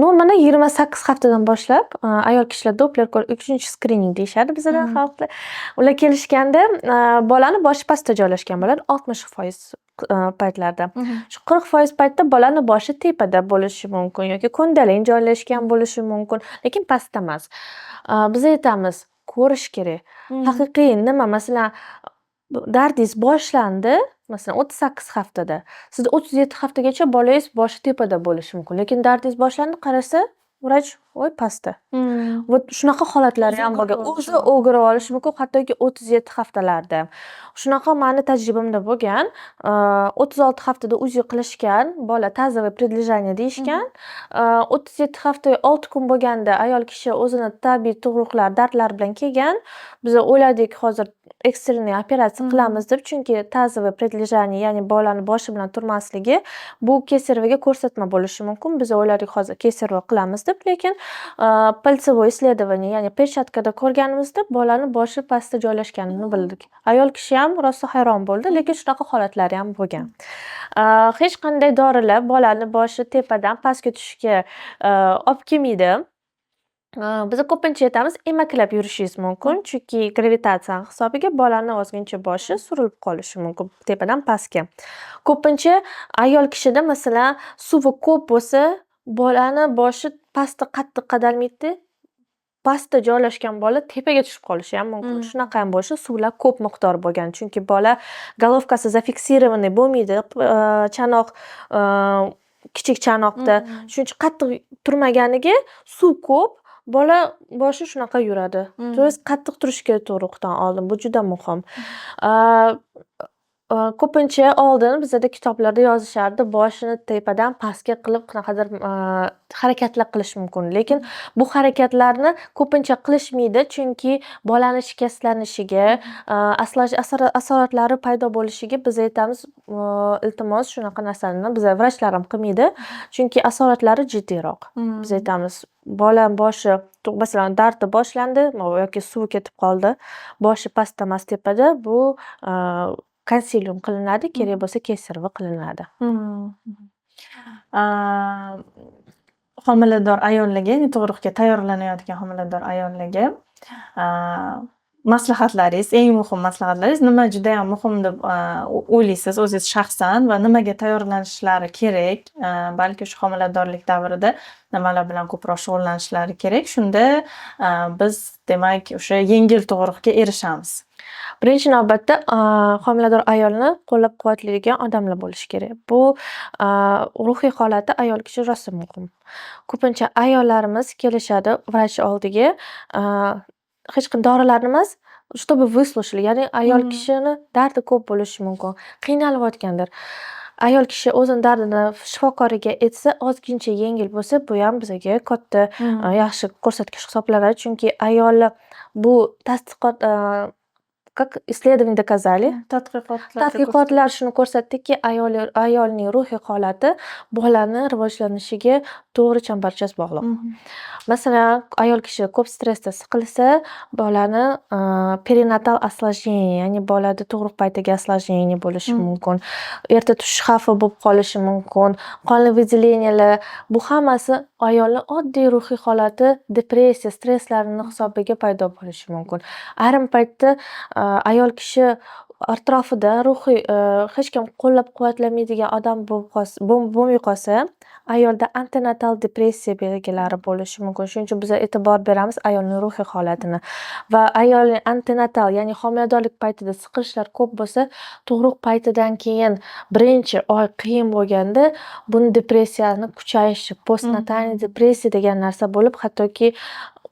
Normalda 28 haftadan boshlab ayol kishilar Doppler ko'rib 3-chi skrining deyishadi bizada xalqda. Ular kelishganda bolani boshi pastda joylashgan bo'ladi 60% paytlarda. Shu 40% paytda bolani boshi tepada bo'lishi mumkin yoki ko'ndalang joylashgan bo'lishi mumkin, lekin pastda emas. Biz aytamiz, ko'rish kerak. Haqiqiy nima, masalan, dardingiz boshlandi, masalan 38 haftada. Sizda 37 haftagacha bolangiz boshi tepada bo'lishi mumkin, lekin dardingiz boshlandi, qarasa, vrach voy pastda. Вот shunaqa holatlar ham bo'lgan. O'zi o'girib olishi mumkin, hattoki 37 haftalarda. Shunaqa meni tajribamda bo'lgan. 36 haftada UZI qilishgan, bola тазовое предлежание deyishgan. 37 hafta 6 kun bo'lganda ayol kishi o'zini tabiiy tug'ruqlar, dardlar bilan kelgan. Biz o'yladik, hozir ekstreniy operatsiya qilamiz deb, chunki тазовое предлежание, ya'ni bolani boshi bilan turmasligi bu keservaga ko'rsatma bo'lishi mumkin. Biz o'yladik, hozir keserva qilamiz deb, lekin palsevoy исследование, ya'ni pershatkada ko'rganimizda bolani boshi pastda joylashganini bildik. Ayol kishi ham rosa hayron bo'ldi, lekin shunaqa holatlari ham bo'lgan. Hech qanday dorilar bolani boshi tepadan pastga tushishga olib kelmaydi. Biz ko'pincha aytamiz, emaklab yurishingiz mumkin, chunki gravitatsiya hisobiga bolani ozgincha boshi surilib qolishi mumkin tepadan pastga. Ko'pincha ayol kishida masalan suvi ko'p bo'lsa, bolani boshi pastda qattiq qadalmaydi. Pastda joylashgan bola tepaga tushib qolishi ham mumkin. Shunaqa ham bo'lishi, suvlar ko'p miqdor bo'lgan. Chunki bola головкасы zafiksirованный bo'lmaydi, chanoq kichik chanoqda. Shuning uchun qattiq turmaganiga suv ko'p, bola boshi shunaqa yuradi. To есть qattiq turish kerak tug'ruqdan oldin. Bu juda muhim. Ko'pincha oldin bizada kitoblarda yozishardi, boshini tepadan pastga qilib qanaqadir harakatlar qilish mumkin. Lekin bu harakatlarni ko'pincha qilishmaydi, chunki bolani shikastlanishiga, asoratlari paydo bo'lishiga biz aytamiz, iltimos shunaqa narsalarni biz vrachlar ham qilmaydi, chunki asoratlari jiddiyroq. Biz aytamiz, bola boshi masalan dardi boshlandi yoki suv ketib qoldi, boshi pastda emas tepada, bu konsilium qilinadi, kerak bo'lsa keserva qilinadi. Homilador ayollarga, ya'ni tug'ruqga tayyorlanayotgan homilador ayollarga maslahatlaringiz, eng muhim maslahatlaringiz nima juda ham muhim deb o'ylaysiz o'zingiz shaxsan va nimaga tayyorlanishlari kerak? Balki shu homiladorlik davrida nimalar bilan ko'proq shug'ullanishlari kerak. Shunda biz demak o'sha yengil tug'ruqqa erishamiz. Birinchi navbatda, homilador ayolni qo'llab-quvvatlaydigan odamlar bo'lishi kerak. Bu ruhiy holati ayol kishi rosa muhim. Ko'pincha ayollarimiz kelishadi vrach oldiga, hech qanday dorilarni emas, чтобы выслушали. Ya'ni ayol kishini dardi ko'p bo'lishi mumkin, qiynalayotgandir. Ayol kishi o'zini dardini shifokoriga aytsa, ozgincha yengil bo'lsa, bu ham bizga katta yaxshi ko'rsatkich hisoblanadi. Chunki ayollar bu tasdiqot как исследования доказали. Tadqiqotlar shuni ko'rsatdiki, ayolning ruhiy holati bolani rivojlanishiga to'g'ri chambarchas bog'liq. Masalan, ayol kishi ko'p stressda siqilsa, bolani perinatal осложнение, ya'ni bolada tug'ruq paytidagi осложнение bo'lishi mumkin. Erta tushish xavfi bo'lib qolishi mumkin. Qonli выделениyalar, bu hammasi ayolning oddiy ruhiy holati, depressiya, stresslarini hisobiga paydo bo'lishi mumkin. Ayrim paytda ayol kishi atrofida ruhiy hech kim qo'llab-quvvatlamaydigan odam bo'lmay qolsa, ayolda antenatal depressiya belgilari bo'lishi mumkin. Shuning uchun biz e'tibor beramiz ayolning ruhiy holatini. Va ayolning antenatal, ya'ni homiladorlik paytida siqilishlar ko'p bo'lsa, tug'ruq paytidan keyin birinchi oy qiyin bo'lganda, buni depressiyani kuchayishi, postnatal depressiya degan narsa bo'lib, hattoki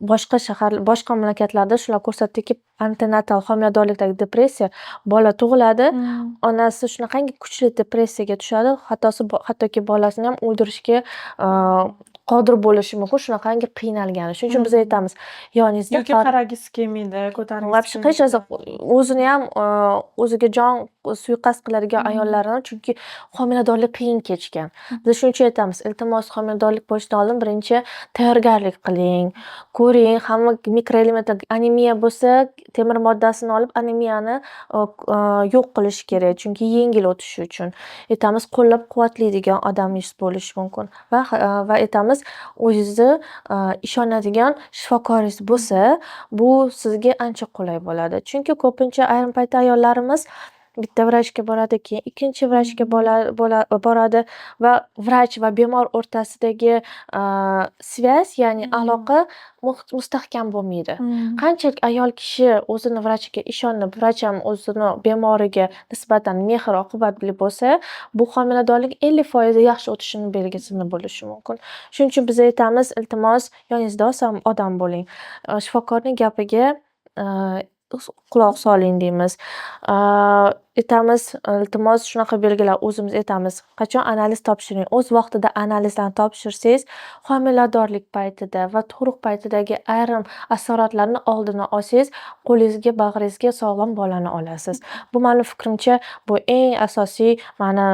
boshqa mamlakatlarda shular ko'rsatdiki, antenatal homiladorlikdagi depressiya, bola tug'iladi, onasi shunaqangi kuchli depressiyaga tushadi, hattoki bolasini ham o'ldirishga qodir bo'lishi mumkin, shunaqangi qiynalgani. Shuning uchun biz aytamiz, yoningizda yoki qaragisi kelmaydi, ko'targisi hech narsa o'zini ham o'ziga jon suiqasd qiladigan ayollarni, chunki homiladorlik qiyin kechgan. Biz shuning uchun aytamiz, iltimos homiladorlik bo'lishdan oldin birinchi tayyorgarlik qiling, ko'ring, hamma mikroelementlar anemiya bo'lsa, temir moddasini olib anemiyani yo'q qilish kerak, chunki yengil o'tishi uchun. Aytamiz, qo'llab-quvvatlaydigan odamingiz bo'lishi mumkin va aytamiz, o'zingizni ishonadigan shifokoringiz bo'lsa, bu sizga ancha qulay bo'ladi. Chunki ko'pincha ayrim paytda ayollarimiz bitta vrachga boradi, keyin ikkinchi vrachga boradi va vrach va bemor o'rtasidagi связь, ya'ni aloqa mustahkam bo'lmaydi. Qanchalik ayol kishi o'zini vrachiga ishonib, vrach ham o'zini bemoriga nisbatan mehr-oqibatli bo'lsa, bu homiladorlik 50% yaxshi o'tishini belgisini bo'lishi mumkin. Shuning uchun biz aytamiz, iltimos, yoningizda odam bo'ling. Shifokorning gapiga quloq soling deymiz. Aytamiz, iltimos, shunaqa belgilar o'zimiz aytamiz. Qachon analiz topshiring? O'z vaqtida analizlarni topshirsangiz, homiladorlik paytida va tug'ruq paytidagi ayrim asoratlarni oldini olsangiz, qo'lingizga, bag'ringizga sog'lom bolani olasiz. Bu mening fikrimcha, bu eng asosiy meni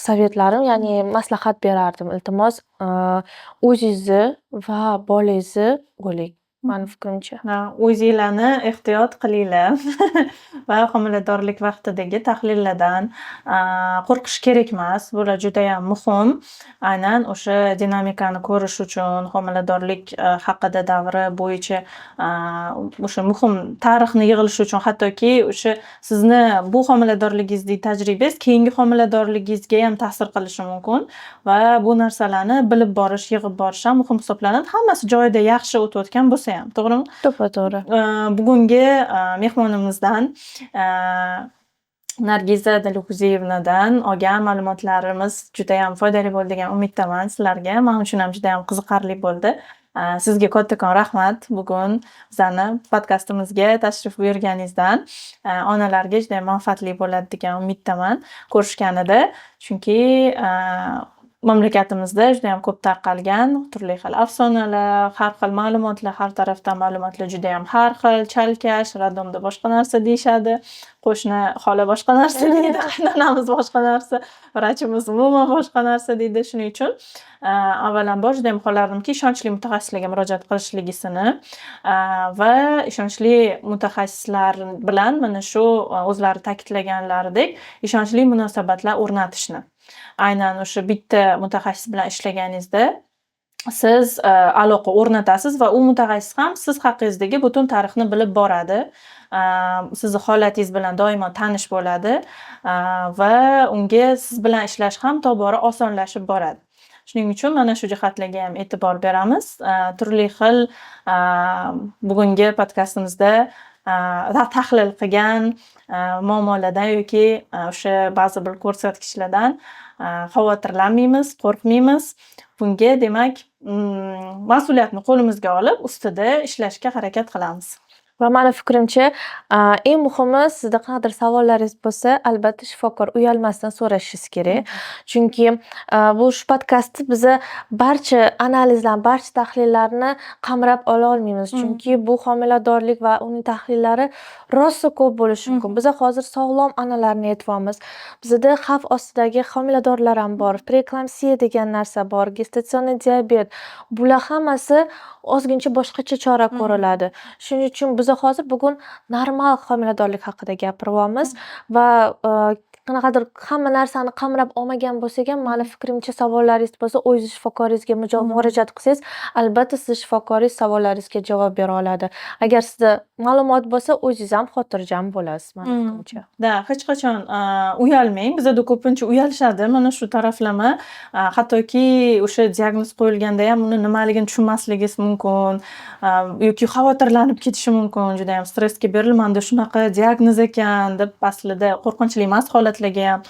sovetlarim, ya'ni maslahat berardim. Iltimos, o'zingizni va bolangizni o'ylang. Mening fikrimcha. O'zinglarni ehtiyot qilinglar va homiladorlik vaqtidagi tahlillardan qo'rqish kerak emas. Bular juda ham muhim. Aynan o'sha dinamikani ko'rish uchun, homiladorlik haqida davri bo'yicha o'sha muhim tarixni yig'ilish uchun, hattoki o'sha sizni bu homiladorligingizdagi tajribangiz keyingi homiladorligingizga ham ta'sir qilishi mumkin va bu narsalarni bilib borish, yig'ib borish ham muhim hisoblanadi. Hammasi joyida yaxshi o'tayotgan bo'lsa ham, to'g'rimi? To'g'ri. Bugungi mehmonimizdan Nargiza Dilug'uziyevnadan olgan ma'lumotlarimiz juda ham foydali bo'ldi degan umiddaman sizlarga. Men uchun ham juda ham qiziqarli bo'ldi. Sizga kattakon rahmat bugun bizani podkastimizga tashrif buyurganingizdan. Onalarga juda ham manfaatli bo'ladi degan umiddaman ko'rishganida. Chunki mamlakatimizda juda ham ko'p tarqalgan turli xil afsonalar, har xil ma'lumotlar, har tarafdan ma'lumotlar juda ham har xil, chalkash, radomda boshqa narsa deyishadi, qo'shni xola boshqa narsa deydi, qaynonamiz boshqa narsa, vrachimiz umuman boshqa narsa deydi. Shuning uchun avvalambor juda ham xohlardimki, ishonchli mutaxassislarga murojaat qilishligisini va ishonchli mutaxassislar bilan mana shu o'zlari ta'kidlaganlaridek ishonchli munosabatlar o'rnatishni. Aynan o'sha bitta mutaxassis bilan ishlaganingizda siz aloqa o'rnatasiz va u mutaxassis ham siz haqingizdagi butun tarixni bilib boradi. Sizni holatingiz bilan doimo tanish bo'ladi va unga siz bilan ishlash ham tobora osonlashib boradi. Shuning uchun mana shu jihatlarga ham e'tibor beramiz. Turli xil bugungi podkastimizda tahlil qilgan muammolardan yoki o'sha ba'zi bir ko'rsatkichlardan xavotirlanmaymiz, qo'rqmaymiz. Bunga demak, mas'uliyatni qo'limizga olib, ustida ishlashga harakat qilamiz. Va mani fikrimcha, eng muhimi sizda qanaqadir savollaringiz bo'lsa, albatta shifokor uyalmasdan so'rashingiz kerak. Chunki bu shu podkastni biza barcha analizlarni, barcha tahlillarni qamrab ola olmaymiz. Chunki bu homiladorlik va uning tahlillari rosa ko'p bo'lishi mumkin. Biza hozir sog'lom onalarni aytyapmiz. Bizada xavf ostidagi homiladorlar ham bor, preeklamsiya degan narsa bor, gestatsionniy diabet. Bular hammasi ozgincha boshqacha chora ko'riladi. Shuning uchun biz hozir bugun normal homiladorlik haqida gapiryapmiz va qanaqadir hamma narsani qamrab olmagan bo'lsak ham, mani fikrimcha savollaringiz bo'lsa, o'zingiz shifokoringizga murojaat qilsangiz, albatta siz shifokoringiz savollaringizga javob bera oladi. Agar sizda ma'lumot bo'lsa, o'zingiz ham xotirjam bo'lasiz, mani fikrimcha. Da, hech qachon uyalmang. Bizada ko'pincha uyalishadi mana shu taraflama. Hattoki o'sha diagnoz qo'yilganda ham uni nimaligini tushunmasligingiz mumkin yoki xavotirlanib ketishi mumkin. Juda ham stressga berilmanda shunaqa diagnoz ekan deb aslida qo'rqinchli emas holatlarga ham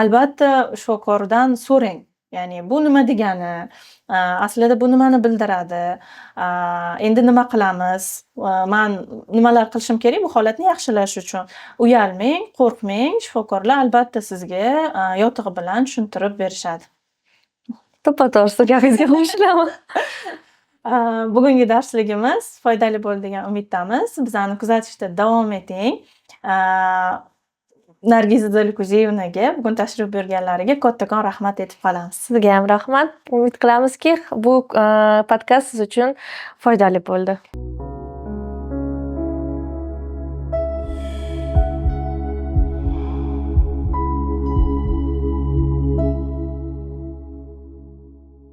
albatta shifokordan so'rang. Ya'ni bu nima degani? Aslida bu nimani bildiradi? Endi nima qilamiz? Men nimalar qilishim kerak bu holatni yaxshilash uchun? Uyalmang, qo'rqmang. Shifokorlar albatta sizga yotig'i bilan tushuntirib berishadi. To'ppa-to'g'ri gapingizga qo'shilaman. Bugungi darsligimiz foydali bo'ldi degan umiddamiz. Bizani kuzatishda davom eting. Nargiza Zalikuziyevaga bugun tashrif buyurganlariga kattakon rahmat aytib qolamiz. Sizga ham rahmat. Umid qilamizki, bu podkast siz uchun foydali bo'ldi.